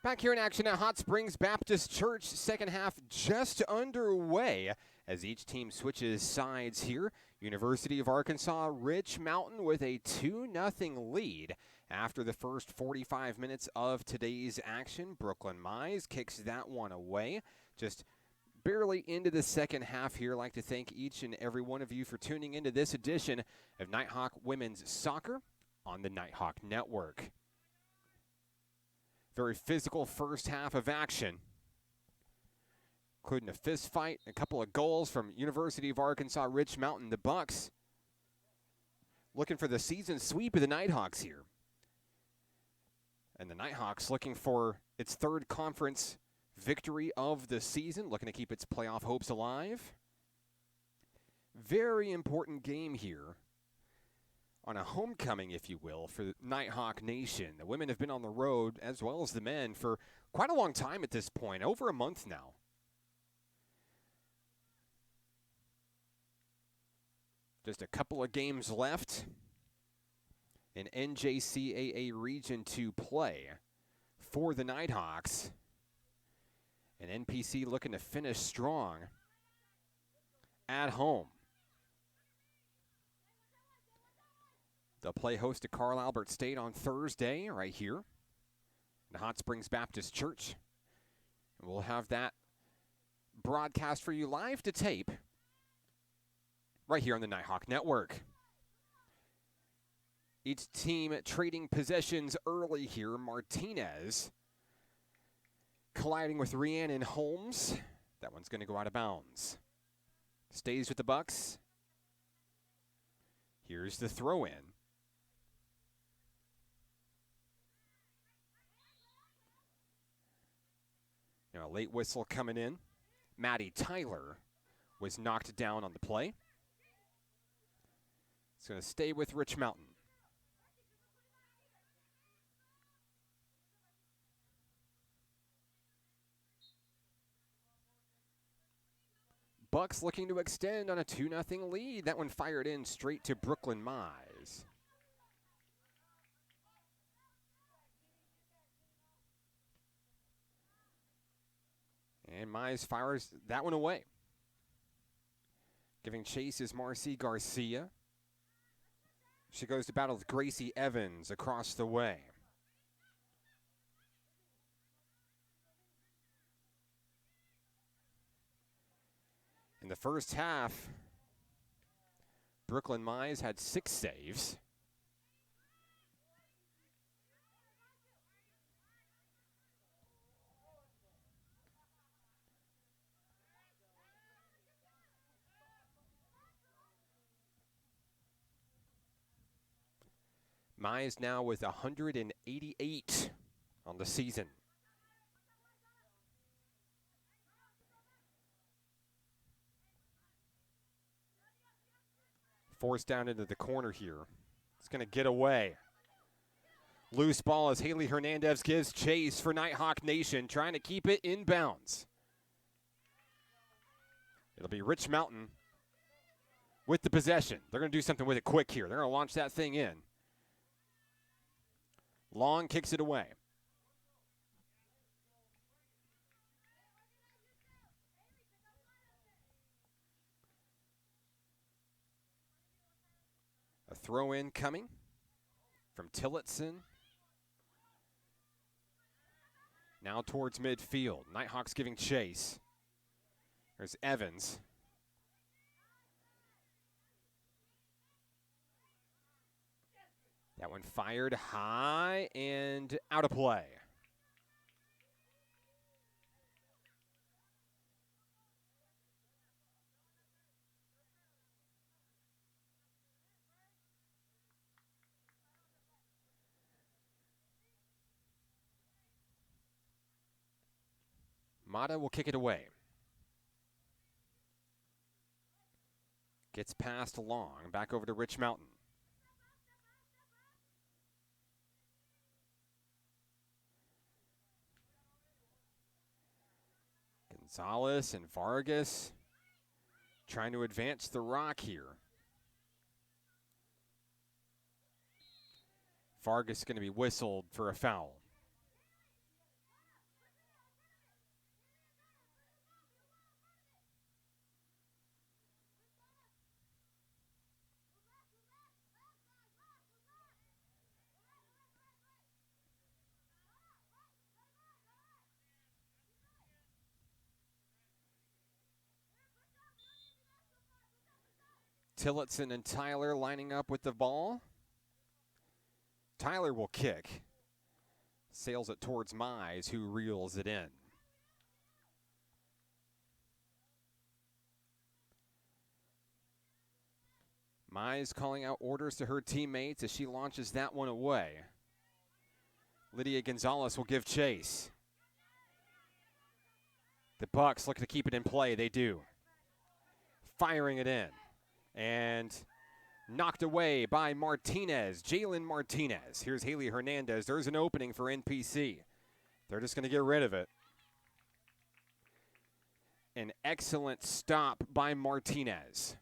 Back here in action at Hot Springs Baptist Church, second half just underway as each team switches sides here. University of Arkansas Rich Mountain with a 2-0 lead. After the first 45 minutes of today's action, Brooklyn Mize kicks that one away. Just barely into the second half here. I'd like to thank each and every one of you for tuning into this edition of Nighthawk Women's Soccer on the Nighthawk Network. Very physical first half of action, including a fist fight, a couple of goals from University of Arkansas Rich Mountain. The Bucks looking for the season sweep of the Nighthawks here. And the Nighthawks looking for its third conference victory of the season, looking to keep its playoff hopes alive. Very important game here on a homecoming, if you will, for the Nighthawk Nation. The women have been on the road, as well as the men, for quite a long time at this point, over a month now. Just a couple of games left in NJCAA Region II play for the Nighthawks. And NPC looking to finish strong at home. They'll play host to Carl Albert State on Thursday right here in Hot Springs Baptist Church. And we'll have that broadcast for you live to tape right here on the Nighthawk Network. Each team trading possessions early here. Martinez colliding with Rhiannon Holmes. That one's going to go out of bounds. Stays with the Bucks. Here's the throw-in. Now a late whistle coming in. Maddie Tyler was knocked down on the play. It's going to stay with Rich Mountain. Bucks looking to extend on a 2-0 lead. That one fired in straight to Brooklyn Mize. And Mize fires that one away. Giving chase is Marcy Garcia. She goes to battle with Gracie Evans across the way. In the first half, Brooklyn Mize had 6 saves. Mize now with 188 on the season. Forced down into the corner here. It's going to get away. Loose ball as Haley Hernandez gives chase for Nighthawk Nation, trying to keep it in bounds. It'll be Rich Mountain with the possession. They're going to do something with it quick here. They're going to launch that thing in. Long kicks it away. A throw in coming from Tillotson. Now towards midfield. Nighthawks giving chase. There's Evans. That one fired high and out of play. Mata will kick it away. Gets passed along. Back over to Rich Mountain. Gonzalez and Vargas trying to advance the rock here. Vargas is going to be whistled for a foul. Tillotson and Tyler lining up with the ball. Tyler will kick. Sails it towards Mize, who reels it in. Mize calling out orders to her teammates as she launches that one away. Lydia Gonzalez will give chase. The Bucks look to keep it in play. They do. Firing it in. And knocked away by Martinez, Jalen Martinez. Here's Haley Hernandez. There's an opening for NPC. They're just going to get rid of it. An excellent stop by Martinez.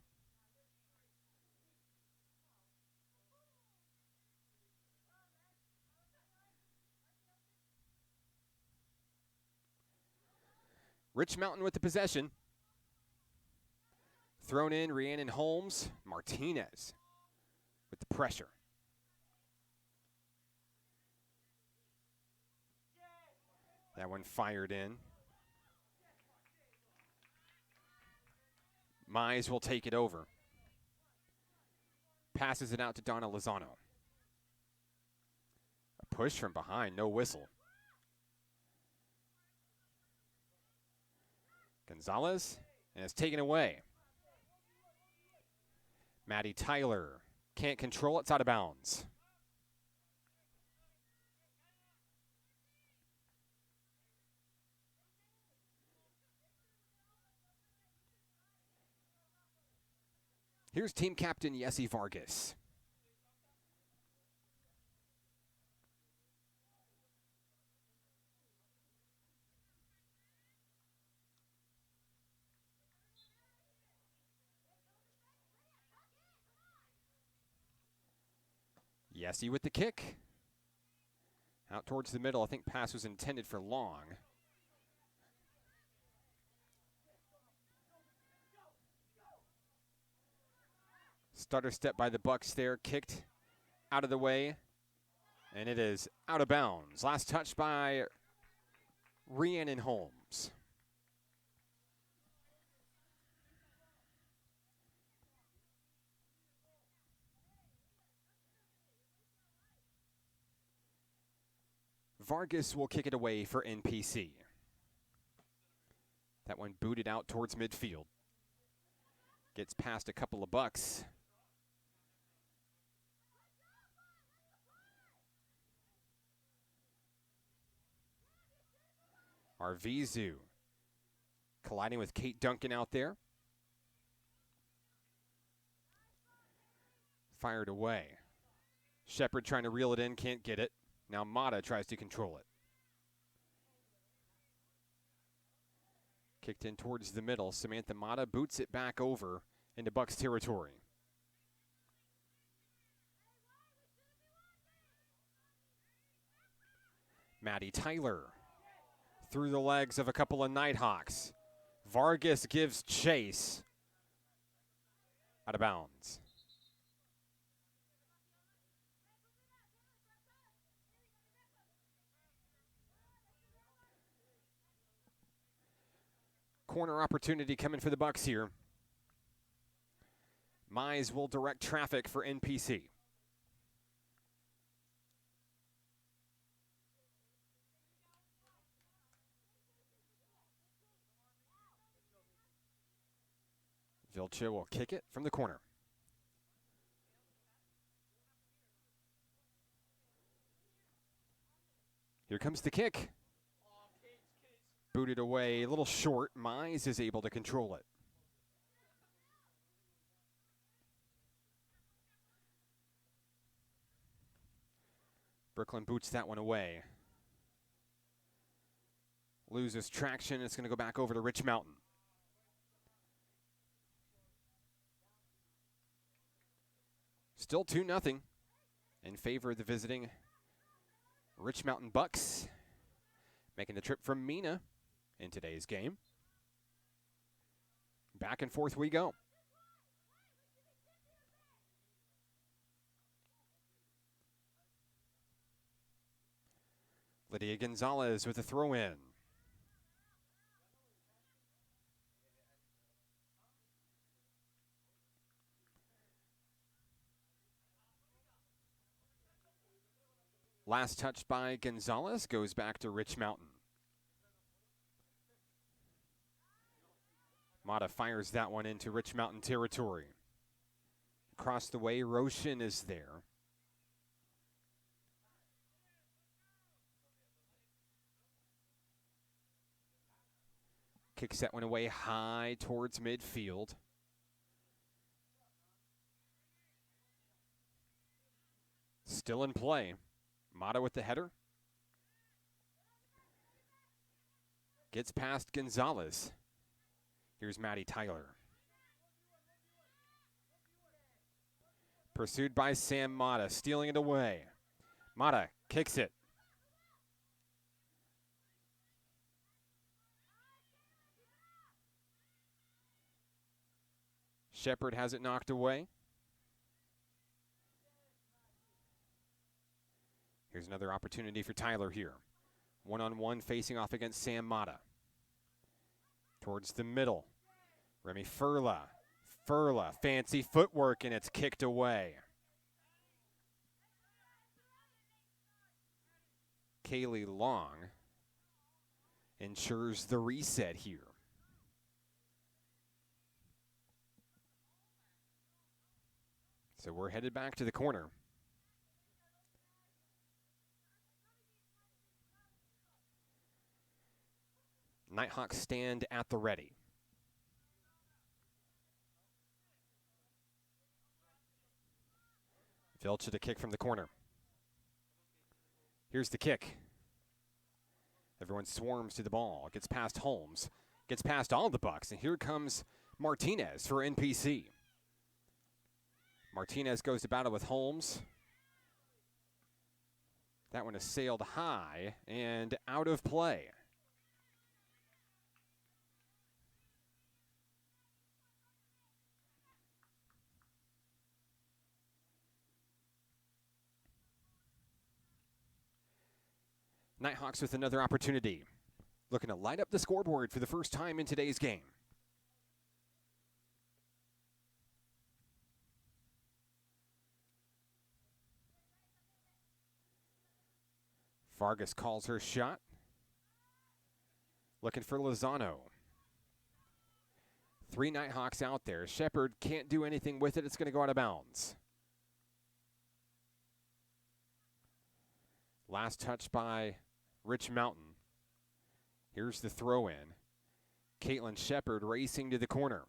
Rich Mountain with the possession. Thrown in, Rhiannon Holmes. Martinez with the pressure. That one fired in. Mize will take it over. Passes it out to Donna Lozano. A push from behind, no whistle. Gonzalez, and it's taken away. Maddie Tyler can't control it. It's out of bounds. Here's team captain Yessie Vargas. Yessie with the kick. Out towards the middle. I think pass was intended for long. Stutter step by the Bucks there. Kicked out of the way. And it is out of bounds. Last touch by Rhiannon Holmes. Vargas will kick it away for NPC. That one booted out towards midfield. Gets past a couple of Bucks. Arvizu colliding with Kate Duncan out there. Fired away. Shepard trying to reel it in, can't get it. Now Mata tries to control it. Kicked in towards the middle. Samantha Mata boots it back over into Bucks territory. Maddie Tyler through the legs of a couple of Nighthawks. Vargas gives chase. Out of bounds. Corner opportunity coming for the Bucks here. Mize will direct traffic for NPC. Vilcha will kick it from the corner. Here comes the kick. Booted away, a little short. Mize is able to control it. Brooklyn boots that one away. Loses traction. It's going to go back over to Rich Mountain. Still 2-0 in favor of the visiting Rich Mountain Bucks. Making the trip from Mina in today's game. Back and forth we go. Lydia Gonzalez with a throw-in. Last touch by Gonzalez goes back to Rich Mountain. Mata fires that one into Rich Mountain territory. Across the way, Roshan is there. Kicks that one away high towards midfield. Still in play. Mata with the header. Gets past Gonzalez. Here's Maddie Tyler. Pursued by Sam Mata, stealing it away. Mata kicks it. Shepard has it knocked away. Here's another opportunity for Tyler here. One-on-one facing off against Sam Mata. Towards the middle. Remy Furla. Furla, fancy footwork, and it's kicked away. Kaylee Long ensures the reset here. So we're headed back to the corner. Nighthawks stand at the ready. Vilcha to kick from the corner. Here's the kick. Everyone swarms to the ball. Gets past Holmes. Gets past all the Bucks. And here comes Martinez for NPC. Martinez goes to battle with Holmes. That one is sailed high and out of play. Nighthawks with another opportunity. Looking to light up the scoreboard for the first time in today's game. Vargas calls her shot. Looking for Lozano. 3 Nighthawks out there. Shepard can't do anything with it. It's going to go out of bounds. Last touch by Rich Mountain. Here's the throw in. Caitlin Shepard racing to the corner.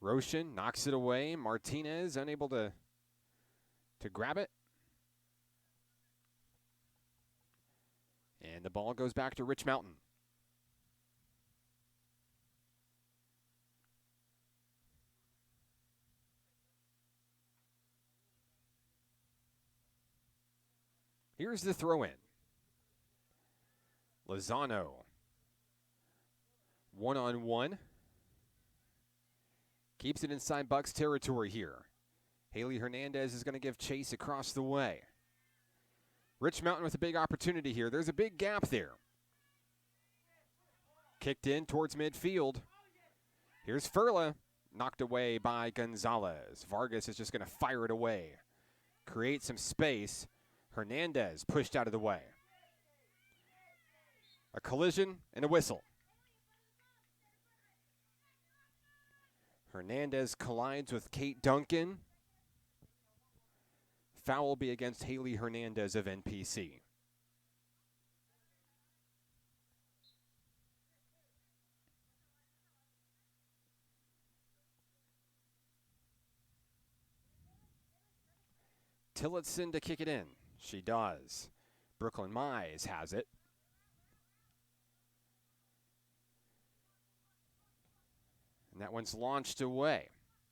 Roshan knocks it away. Martinez unable to grab it. And the ball goes back to Rich Mountain. Here's the throw in. Lozano. 1-on-1. Keeps it inside Bucks territory here. Haley Hernandez is going to give chase across the way. Rich Mountain with a big opportunity here. There's a big gap there. Kicked in towards midfield. Here's Furla. Knocked away by Gonzalez. Vargas is just going to fire it away. Create some space. Hernandez pushed out of the way. A collision and a whistle. Hernandez collides with Kate Duncan. Foul will be against Haley Hernandez of NPC. Tillotson to kick it in. She does. Brooklyn Mize has it. And that one's launched away.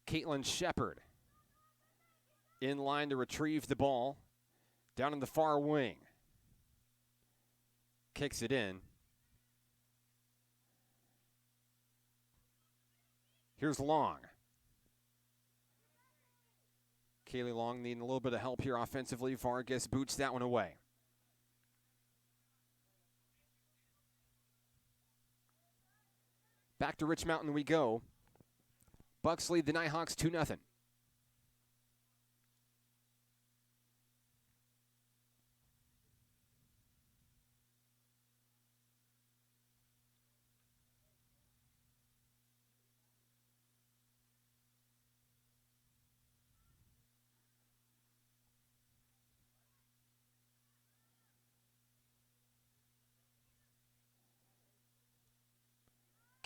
Caitlin Shepard in line to retrieve the ball. Down in the far wing. Kicks it in. Here's Long. Kaylee Long needing a little bit of help here offensively. Vargas boots that one away. Back to Rich Mountain we go. Bucks lead the Nighthawks 2-0.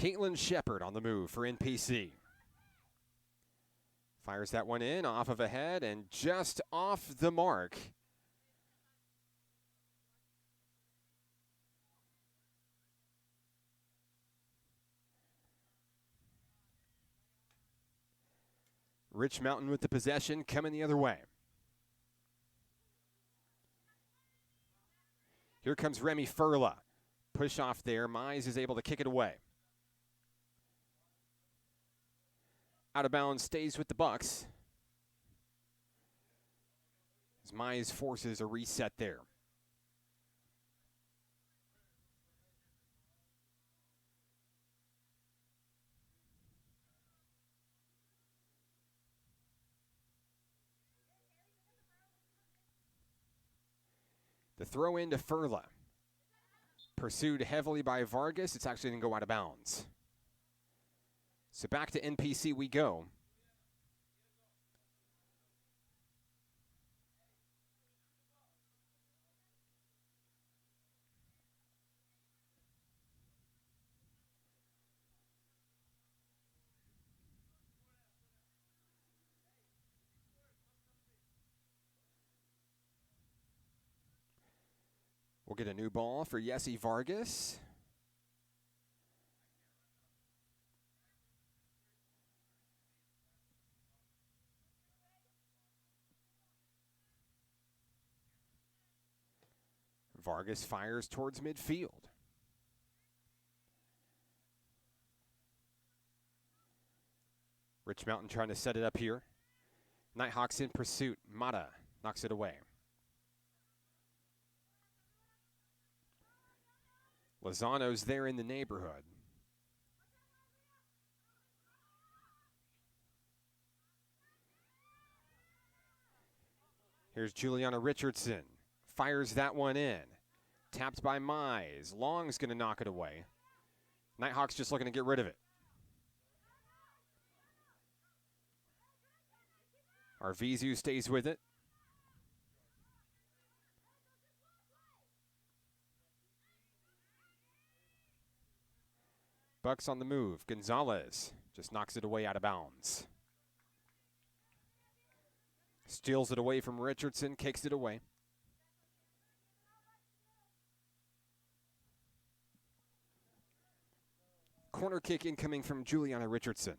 Caitlin Shepard on the move for NPC. Fires that one in off of a head and just off the mark. Rich Mountain with the possession, coming the other way. Here comes Remy Furla. Push off there. Mize is able to kick it away. Out of bounds, stays with the Bucks. As Mize forces a reset there. The throw in to Furla. Pursued heavily by Vargas. It's actually going to go out of bounds. So back to NPC we go. We'll get a new ball for Yessie Vargas. Vargas fires towards midfield. Rich Mountain trying to set it up here. Nighthawks in pursuit. Mata knocks it away. Lozano's there in the neighborhood. Here's Juliana Richardson. Fires that one in. Tapped by Mize. Long's going to knock it away. Nighthawks just looking to get rid of it. Arvizu stays with it. Bucks on the move. Gonzalez just knocks it away out of bounds. Steals it away from Richardson, kicks it away. Corner kick incoming from Juliana Richardson.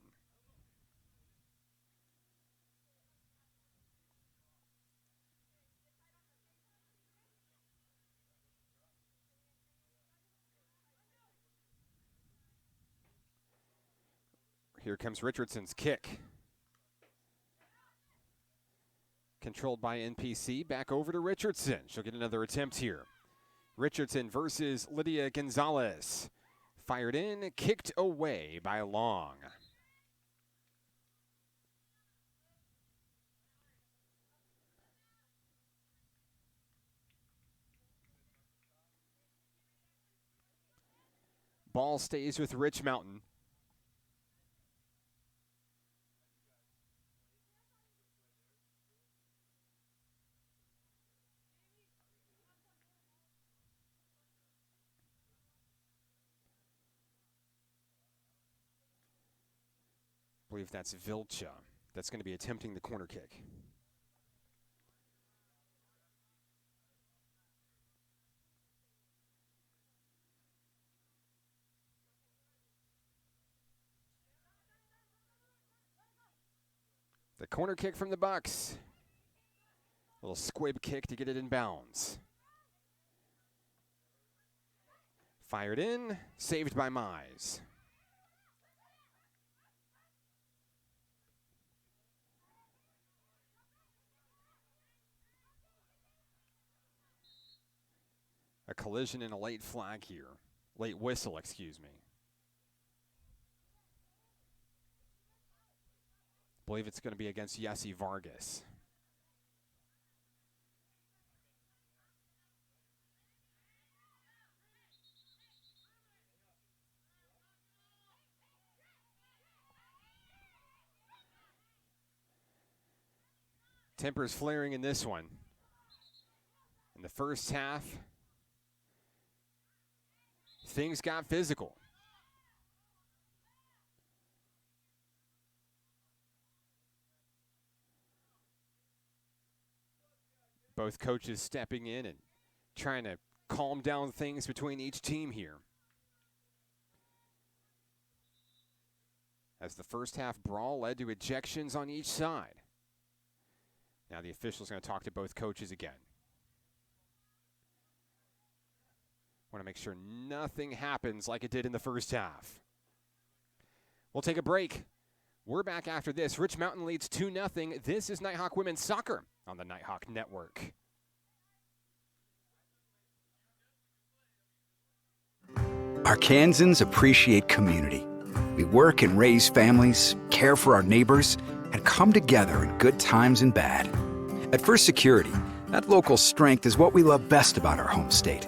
Here comes Richardson's kick. Controlled by NPC, back over to Richardson. She'll get another attempt here. Richardson versus Lydia Gonzalez. Fired in, kicked away by Long. Ball stays with Rich Mountain. I believe that's Vilcha. That's going to be attempting the corner kick. The corner kick from the Bucks. A little squib kick to get it in bounds. Fired in, saved by Mize. A collision and a late flag here. Late whistle, excuse me. I believe it's going to be against Yessi Vargas. Tempers flaring in this one. In the first half, things got physical. Both coaches stepping in and trying to calm down things between each team here. As the first half brawl led to ejections on each side. Now the official's going to talk to both coaches again. Want to make sure nothing happens like it did in the first half. We'll take a break. We're back after this. Rich Mountain leads 2-0. This is Nighthawk Women's Soccer on the Nighthawk Network. Arkansans appreciate community. We work and raise families, care for our neighbors, and come together in good times and bad. At First Security, that local strength is what we love best about our home state.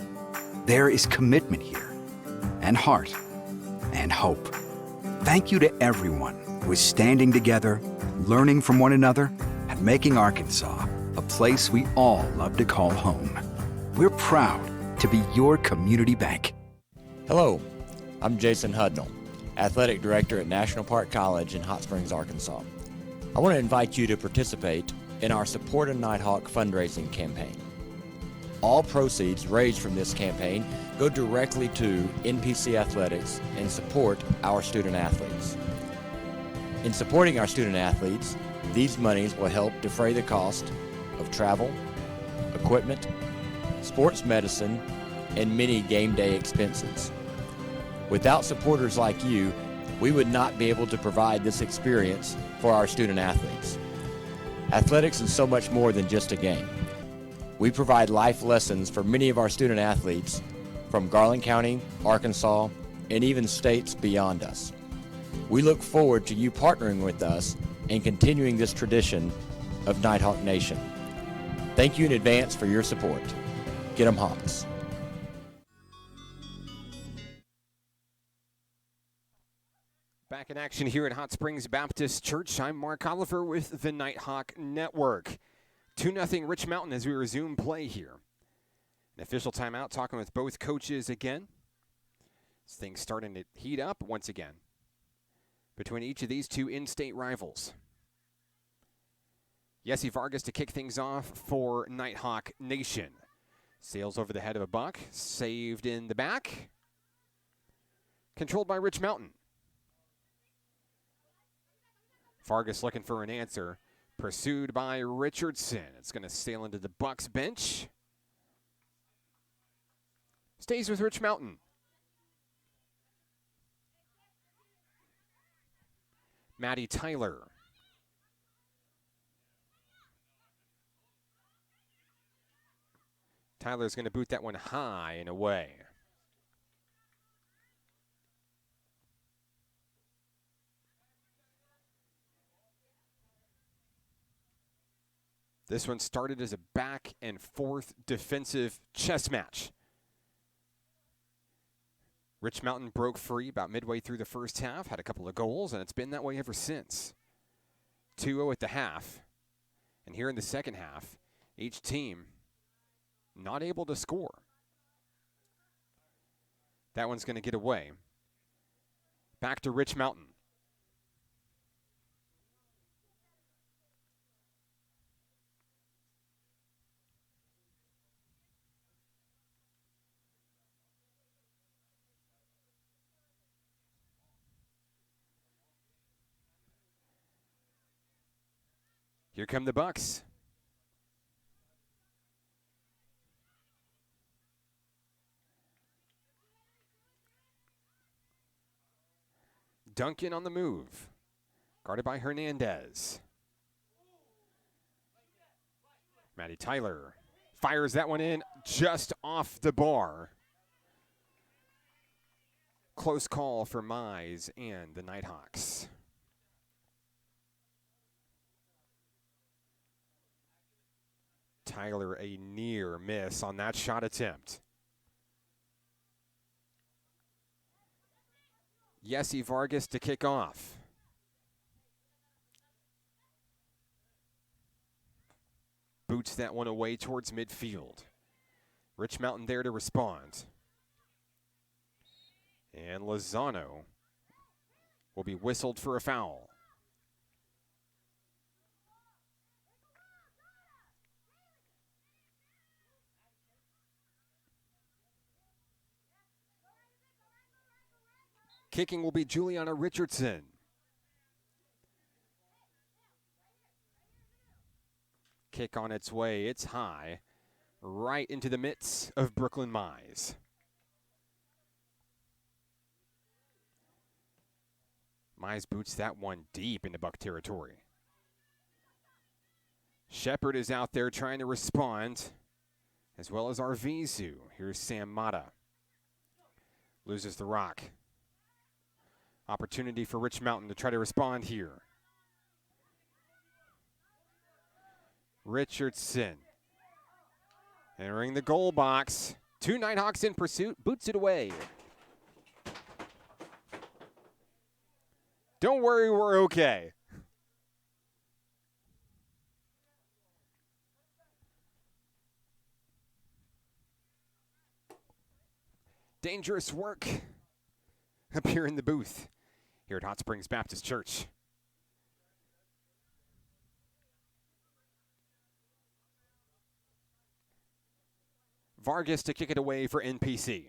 There is commitment here, and heart, and hope. Thank you to everyone who is standing together, learning from one another, and making Arkansas a place we all love to call home. We're proud to be your community bank. Hello, I'm Jason Hudnall, Athletic Director at National Park College in Hot Springs, Arkansas. I want to invite you to participate in our Support a Nighthawk fundraising campaign. All proceeds raised from this campaign go directly to NPC Athletics and support our student athletes. In supporting our student athletes, these monies will help defray the cost of travel, equipment, sports medicine, and many game day expenses. Without supporters like you, we would not be able to provide this experience for our student athletes. Athletics is so much more than just a game. We provide life lessons for many of our student athletes from Garland County, Arkansas, and even states beyond us. We look forward to you partnering with us and continuing this tradition of Nighthawk Nation. Thank you in advance for your support. Get 'em Hawks. Back in action here at Hot Springs Baptist Church. I'm Mark Oliver with the Nighthawk Network. 2-0 Rich Mountain as we resume play here. An official timeout, talking with both coaches again. This thing's starting to heat up once again between each of these two in-state rivals. Yessie Vargas to kick things off for Nighthawk Nation. Sails over the head of a buck, saved in the back. Controlled by Rich Mountain. Vargas looking for an answer. Pursued by Richardson. It's going to sail into the Bucks bench. Stays with Rich Mountain. Maddie Tyler. Tyler's going to boot that one high and away. This one started as a back and forth defensive chess match. Rich Mountain broke free about midway through the first half, had a couple of goals, and it's been that way ever since. 2-0 at the half. And here in the second half, each team not able to score. That one's going to get away. Back to Rich Mountain. Here come the Bucks. Duncan on the move. Guarded by Hernandez. Maddie Tyler fires that one in just off the bar. Close call for Mize and the Nighthawks. Tyler a near miss on that shot attempt. Yessie Vargas to kick off. Boots that one away towards midfield. Rich Mountain there to respond. And Lozano will be whistled for a foul. Kicking will be Juliana Richardson. Kick on its way. It's high. Right into the midst of Brooklyn Mize. Mize boots that one deep into Buck territory. Shepard is out there trying to respond, as well as Arvizu. Here's Sam Mata. Loses the rock. Opportunity for Rich Mountain to try to respond here. Richardson entering the goal box. Two Nighthawks in pursuit. Boots it away. Don't worry, we're okay. Dangerous work up here in the booth here at Hot Springs Baptist Church. Vargas to kick it away for NPC.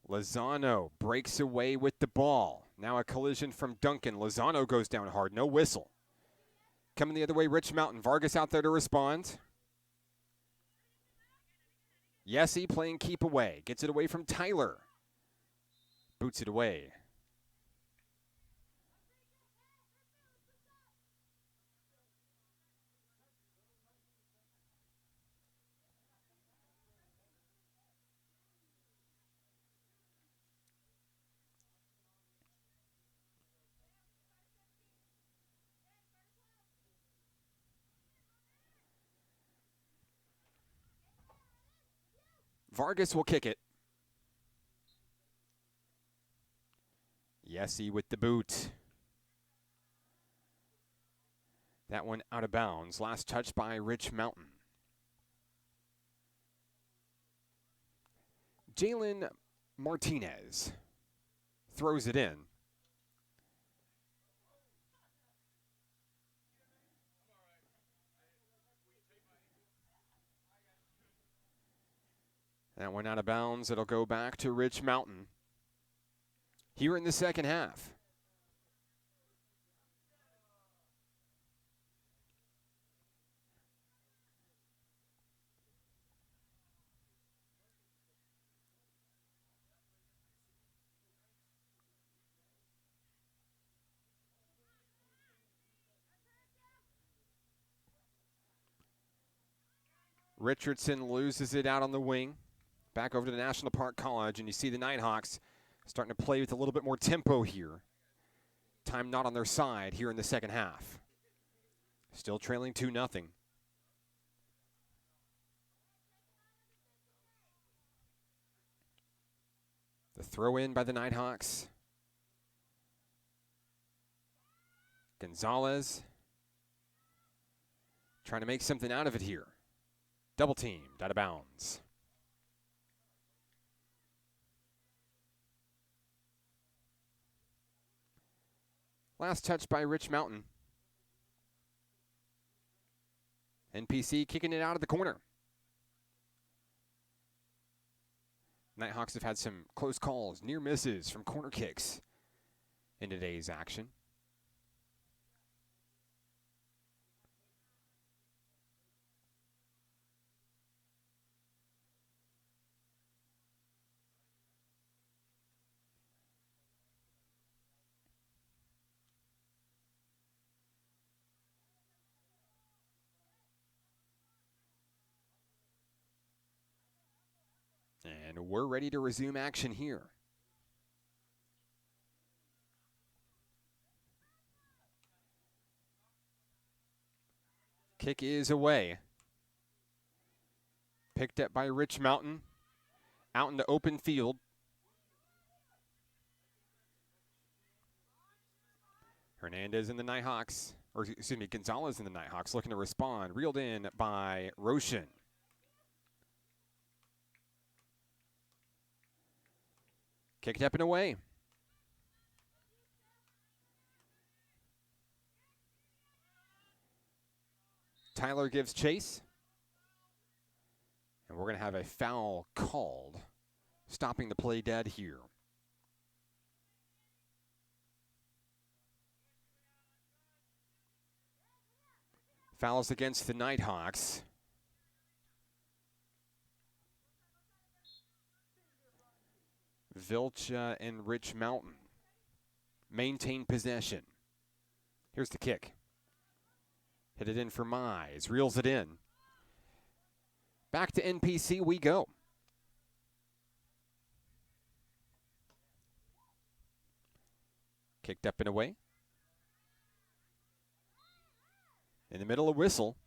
Lozano breaks away with the ball. Now a collision from Duncan. Lozano goes down hard. No whistle. Coming the other way, Rich Mountain. Vargas out there to respond. Yessie playing keep away. Gets it away from Tyler. Boots it away. Vargas will kick it. Yessie with the boot. That one out of bounds. Last touch by Rich Mountain. Jalen Martinez throws it in. That one out of bounds. It'll go back to Rich Mountain here in the second half. Richardson loses it out on the wing. Back over to the National Park College, and you see the Nighthawks starting to play with a little bit more tempo here. Time not on their side here in the second half. Still trailing 2-0. The throw in by the Nighthawks. Gonzalez trying to make something out of it here. Double teamed, out of bounds. Last touch by Rich Mountain. NPC kicking it out of the corner. Nighthawks have had some close calls, near misses from corner kicks in today's action. And we're ready to resume action here. Kick is away. Picked up by Rich Mountain. Out in the open field. Hernandez and the Nighthawks, or excuse me, Gonzalez and the Nighthawks looking to respond. Reeled in by Roshan. Kicked up and away. Tyler gives chase. And we're going to have a foul called, stopping the play dead here. Fouls against the Nighthawks. Vilcha and Rich Mountain maintain possession. Here's the kick. Hit it in for Mize. Reels it in. Back to NPC we go. Kicked up and away. In the middle, a whistle.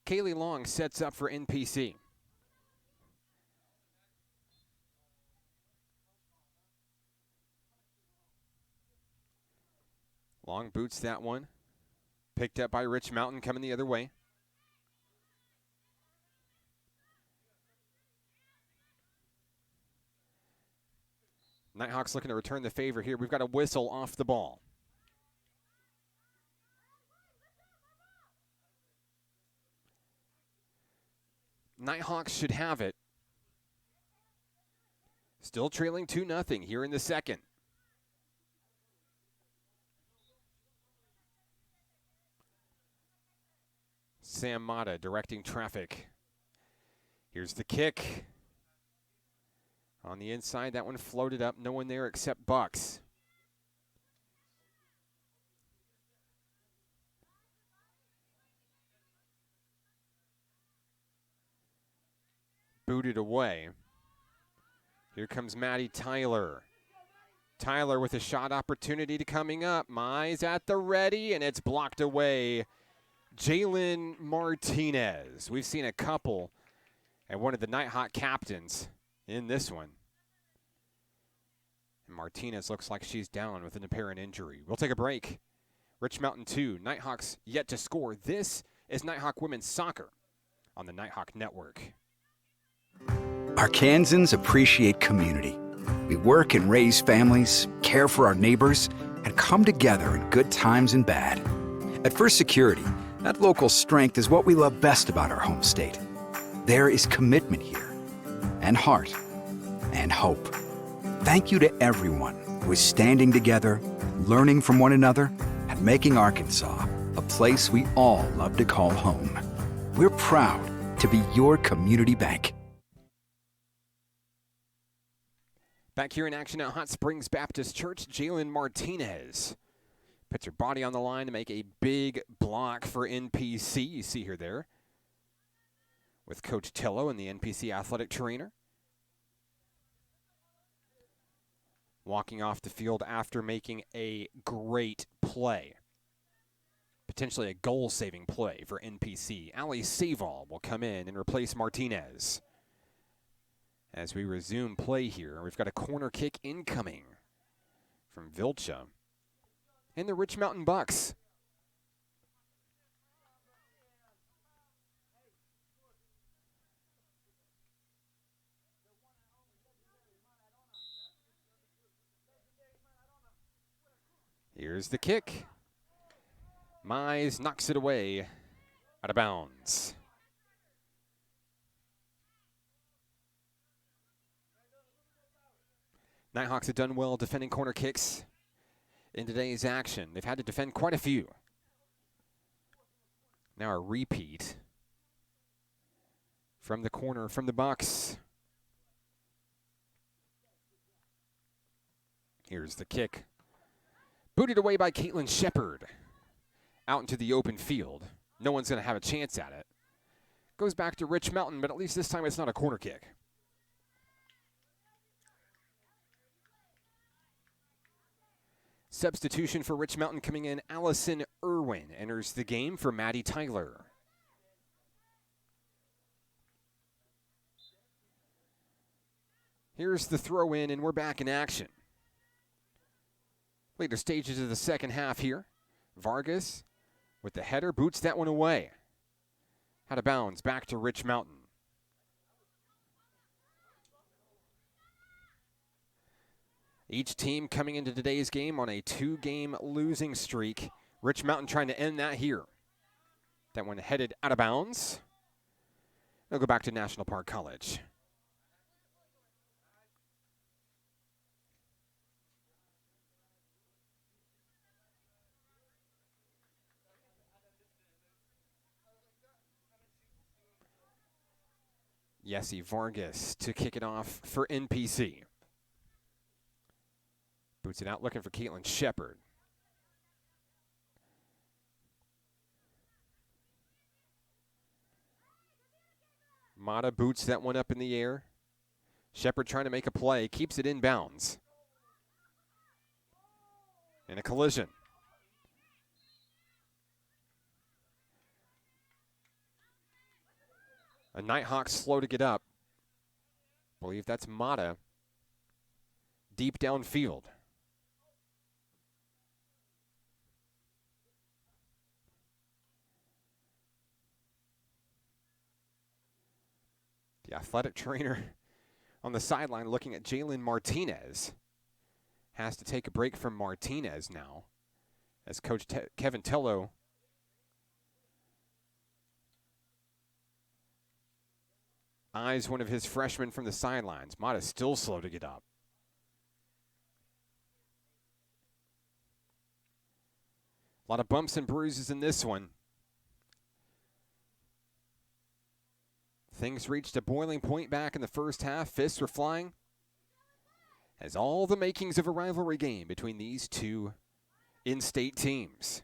Kaylee Long sets up for NPC. Long boots that one. Picked up by Rich Mountain, coming the other way. Nighthawks looking to return the favor here. We've got a whistle off the ball. Nighthawks should have it. Still trailing 2-0 here in the second. Sam Mata directing traffic. Here's the kick. On the inside, that one floated up. No one there except Bucks. Booted away. Here comes Maddie Tyler. Tyler with a shot opportunity to coming up. Mize at the ready, and it's blocked away. Jalen Martinez. We've seen a couple, and one of the Nighthawk captains in this one. And Martinez looks like she's down with an apparent injury. We'll take a break. Rich Mountain 2, Nighthawks yet to score. This is Nighthawk Women's Soccer on the Nighthawk Network. Arkansans appreciate community. We work and raise families, care for our neighbors, and come together in good times and bad. At First Security, that local strength is what we love best about our home state. There is commitment here, and heart, and hope. Thank you to everyone who is standing together, learning from one another, and making Arkansas a place we all love to call home. We're proud to be your community bank. Back here in action at Hot Springs Baptist Church, Jalen Martinez puts her body on the line to make a big block for NPC. You see her there with Coach Tillo and the NPC athletic trainer. Walking off the field after making a great play. Potentially a goal-saving play for NPC. Ali Saval will come in and replace Martinez. As we resume play here, we've got a corner kick incoming from Vilcha and the Rich Mountain Bucks. Here's the kick. Mize knocks it away out of bounds. Nighthawks have done well defending corner kicks in today's action. They've had to defend quite a few. Now a repeat from the corner from the Bucks. Here's the kick. Booted away by Caitlin Shepard. Out into the open field. No one's going to have a chance at it. Goes back to Rich Mountain, but at least this time it's not a corner kick. Substitution for Rich Mountain coming in. Allison Irwin enters the game for Maddie Tyler. Here's the throw in, and we're back in action. Later stages of the second half here. Vargas with the header boots that one away. Out of bounds, back to Rich Mountain. Each team coming into today's game on a 2-game losing streak. Rich Mountain trying to end that here. That one headed out of bounds. They'll go back to National Park College. Yessie Vargas to kick it off for NPC. Boots it out, looking for Caitlin Shepard. Mata boots that one up in the air. Shepard trying to make a play, keeps it in bounds. In a collision. A Nighthawk slow to get up. I believe that's Mata. Deep downfield. The athletic trainer on the sideline looking at Jalen Martinez. Has to take a break from Martinez now. As Coach Kevin Tello eyes one of his freshmen from the sidelines. Mata's still slow to get up. A lot of bumps and bruises in this one. Things reached a boiling point back in the first half. Fists were flying. As all the makings of a rivalry game between these two in-state teams.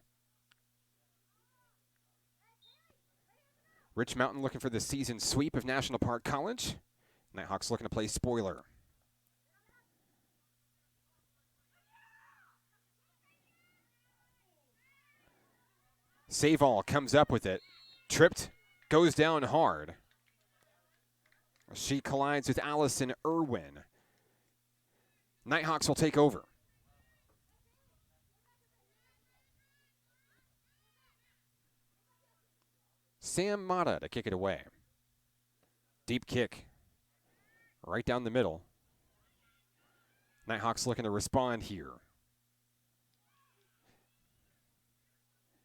Rich Mountain looking for the season sweep of National Park College. Nighthawks looking to play spoiler. Save-all comes up with it. Tripped, goes down hard. She collides with Allison Irwin. Nighthawks will take over. Sam Mata to kick it away. Deep kick. Right down the middle. Nighthawks looking to respond here.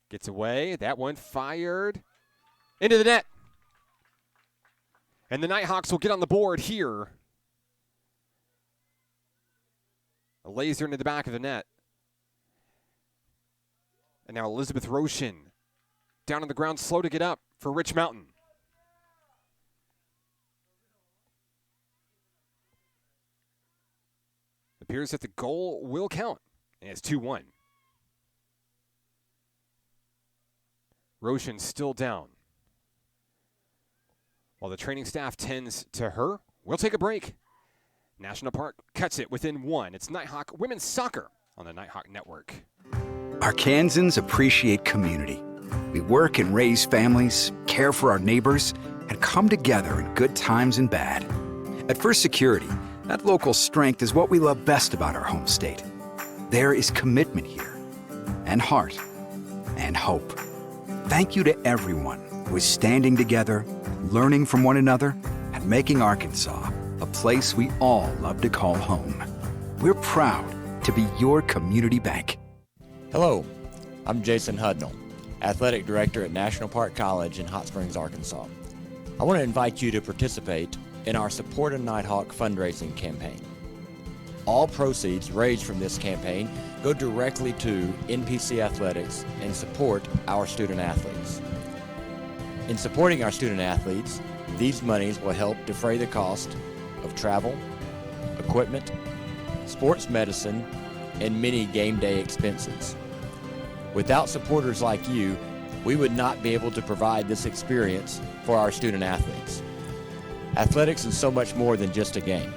Gets away. That one fired into the net. And the Nighthawks will get on the board here. A laser into the back of the net. And now Elizabeth Roshan down on the ground, slow to get up for Rich Mountain. Appears that the goal will count. And it's 2-1. Roshan still down. While the training staff tends to her, we'll take a break. National Park cuts it within one. It's Nighthawk Women's Soccer on the Nighthawk Network. Arkansans appreciate community. We work and raise families, care for our neighbors, and come together in good times and bad. At First Security, that local strength is what we love best about our home state. There is commitment here, and heart, and hope. Thank you to everyone who is standing together, learning from one another, and making Arkansas a place we all love to call home. We're proud to be your community bank. Hello, I'm Jason Hudnall, Athletic Director at National Park College in Hot Springs, Arkansas. I want to invite you to participate in our Support a Nighthawk fundraising campaign. All proceeds raised from this campaign go directly to NPC Athletics and support our student athletes. In supporting our student athletes, these monies will help defray the cost of travel, equipment, sports medicine, and many game day expenses. Without supporters like you, we would not be able to provide this experience for our student athletes. Athletics is so much more than just a game.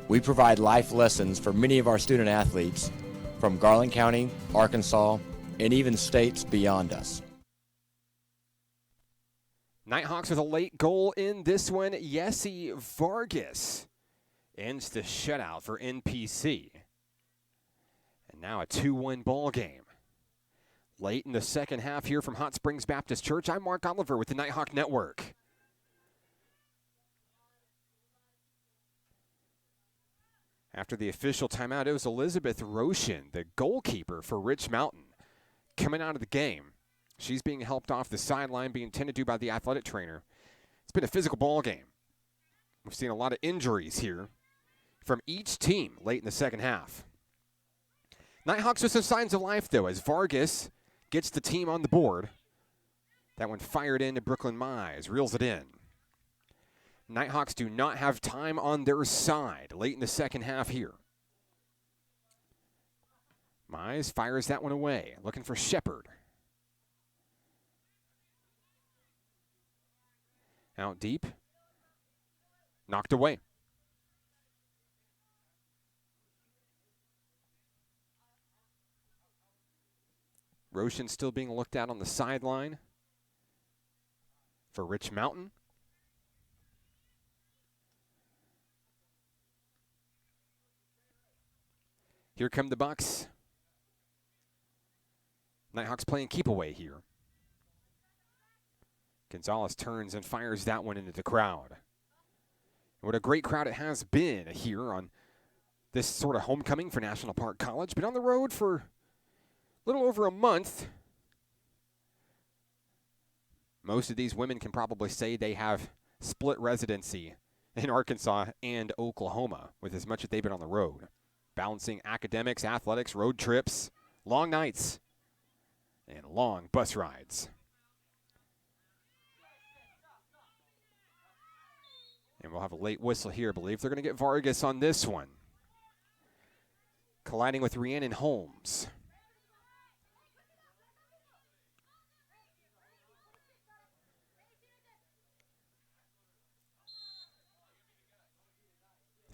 We provide life lessons for many of our student athletes from Garland County, Arkansas, and even states beyond us. Nighthawks with a late goal in this one. Yessie Vargas ends the shutout for NPC. And now a 2-1 ball game. Late in the second half here from Hot Springs Baptist Church, I'm Mark Oliver with the Nighthawk Network. After the official timeout, it was Elizabeth Roshan, the goalkeeper for Rich Mountain, coming out of the game. She's being helped off the sideline, being tended to by the athletic trainer. It's been a physical ball game. We've seen a lot of injuries here from each team late in the second half. Nighthawks with some signs of life, though, as Vargas gets the team on the board. That one fired into Brooklyn Mize, reels it in. Nighthawks do not have time on their side late in the second half here. Mize fires that one away, looking for Shepard. Out deep. Knocked away. Roshan still being looked at on the sideline for Rich Mountain. Here come the Bucks. Nighthawks playing keep away here. Gonzalez turns and fires that one into the crowd. What a great crowd it has been here on this sort of homecoming for National Park College. Been on the road for a little over a month. Most of these women can probably say they have split residency in Arkansas and Oklahoma with as much as they've been on the road. Balancing academics, athletics, road trips, long nights, and long bus rides. And we'll have a late whistle here. I believe they're going to get Vargas on this one. Colliding with Rhiannon Holmes.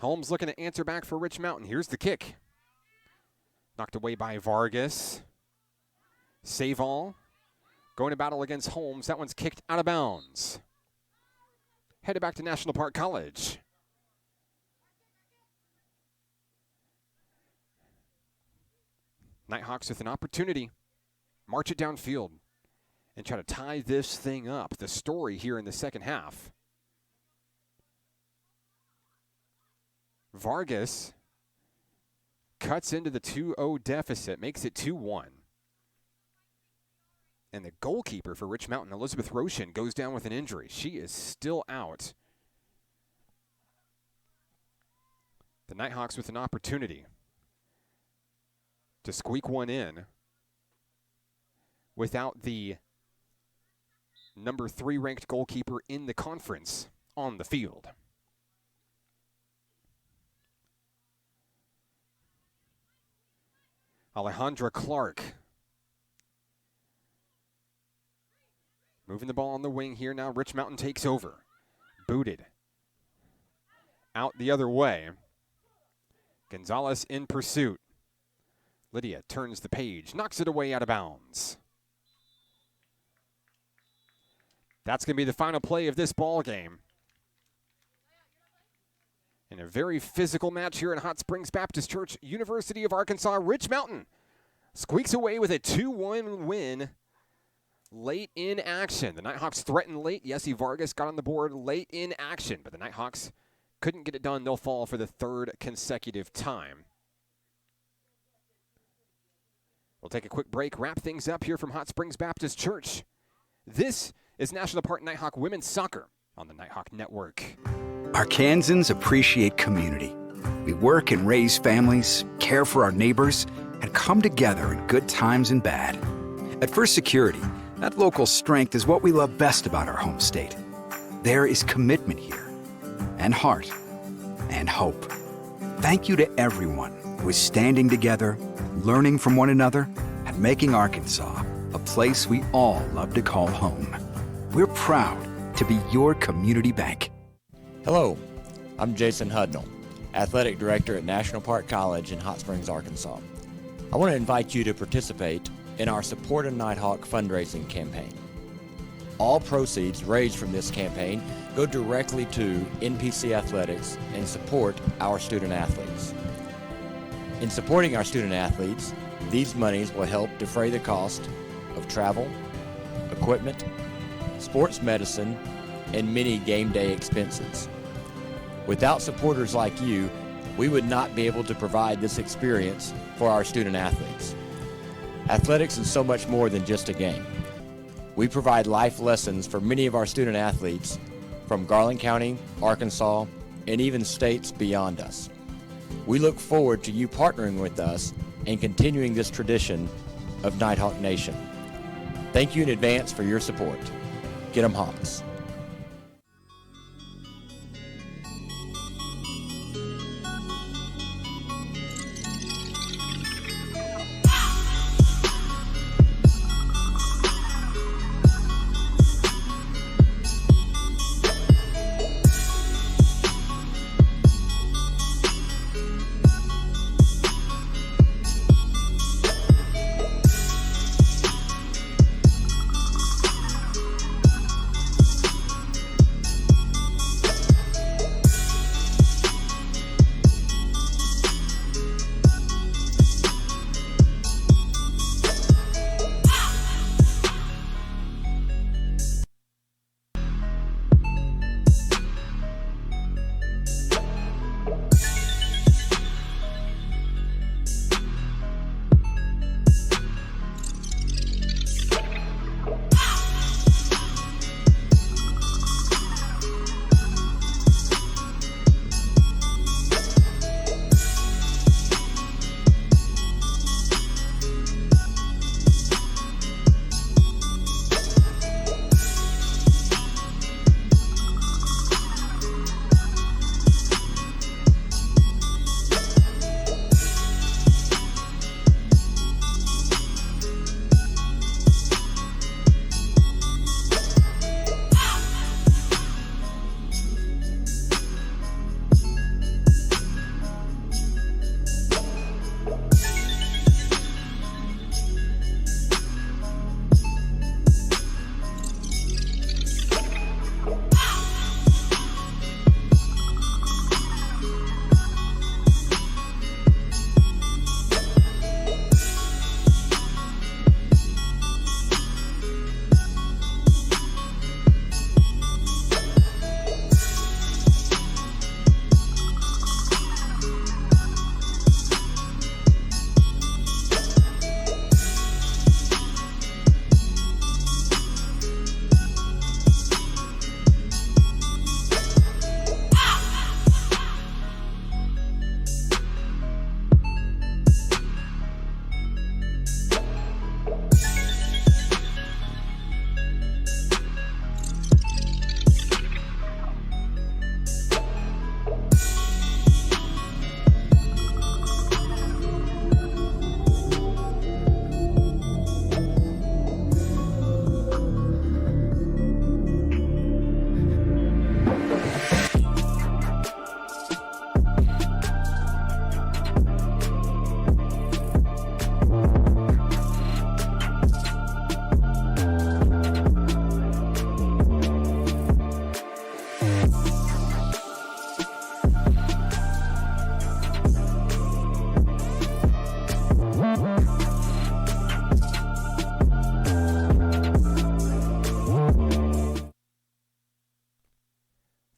Holmes looking to answer back for Rich Mountain. Here's the kick. Knocked away by Vargas. Save all. Going to battle against Holmes. That one's kicked out of bounds. Headed back to National Park College. Nighthawks with an opportunity. March it downfield and try to tie this thing up. The story here in the second half. Vargas cuts into the 2-0 deficit, makes it 2-1. And the goalkeeper for Rich Mountain, Elizabeth Roshan, goes down with an injury. She is still out. The Nighthawks with an opportunity to squeak one in without the number 3 ranked goalkeeper in the conference on the field. Alejandra Clark moving the ball on the wing here now. Rich Mountain takes over. Booted out the other way. Gonzalez in pursuit. Lydia turns the page, knocks it away out of bounds. That's going to be the final play of this ball game. In a very physical match here at Hot Springs Baptist Church, University of Arkansas, Rich Mountain squeaks away with a 2-1 win late in action. The Nighthawks threatened late. Yessie Vargas got on the board late in action, but the Nighthawks couldn't get it done. They'll fall for the 3rd consecutive time. We'll take a quick break, wrap things up here from Hot Springs Baptist Church. This is National Park Nighthawk Women's Soccer on the Nighthawk Network. Arkansans appreciate community. We work and raise families, care for our neighbors, and come together in good times and bad. At First Security, that local strength is what we love best about our home state. There is commitment here, and heart, and hope. Thank you to everyone who is standing together, learning from one another, and making Arkansas a place we all love to call home. We're proud to be your community bank. Hello, I'm Jason Hudnall, Athletic Director at National Park College in Hot Springs, Arkansas. I want to invite you to participate in our Support a Nighthawk fundraising campaign. All proceeds raised from this campaign go directly to NPC Athletics and support our student athletes. In supporting our student athletes, these monies will help defray the cost of travel, equipment, sports medicine, and many game day expenses. Without supporters like you, we would not be able to provide this experience for our student athletes. Athletics is so much more than just a game. We provide life lessons for many of our student athletes from Garland County, Arkansas, and even states beyond us. We look forward to you partnering with us and continuing this tradition of Nighthawk Nation. Thank you in advance for your support. Get 'em Hawks.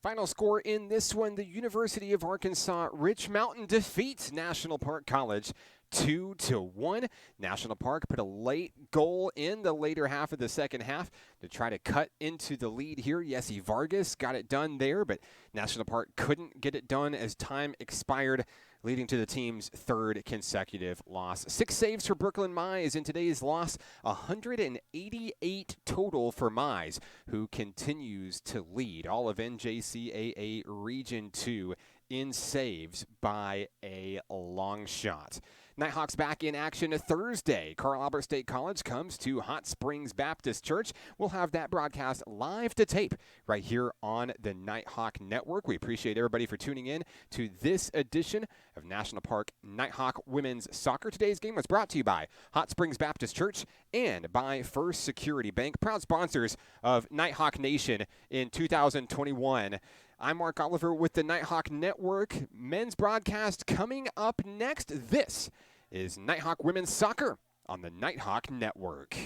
Final score in this one, the University of Arkansas Rich Mountain defeats National Park College 2-1. National Park put a late goal in the later half of the second half to try to cut into the lead here. Yessie Vargas got it done there, but National Park couldn't get it done as time expired, leading to the team's third consecutive loss. 6 saves for Brooklyn Mize in today's loss, 188 total for Mize, who continues to lead all of NJCAA Region II in saves by a long shot. Nighthawks back in action Thursday. Carl Albert State College comes to Hot Springs Baptist Church. We'll have that broadcast live to tape right here on the Nighthawk Network. We appreciate everybody for tuning in to this edition of National Park Nighthawk Women's Soccer. Today's game was brought to you by Hot Springs Baptist Church and by First Security Bank, proud sponsors of Nighthawk Nation in 2021. I'm Mark Oliver with the Nighthawk Network. Men's broadcast coming up next. This is Nighthawk Women's Soccer on the Nighthawk Network.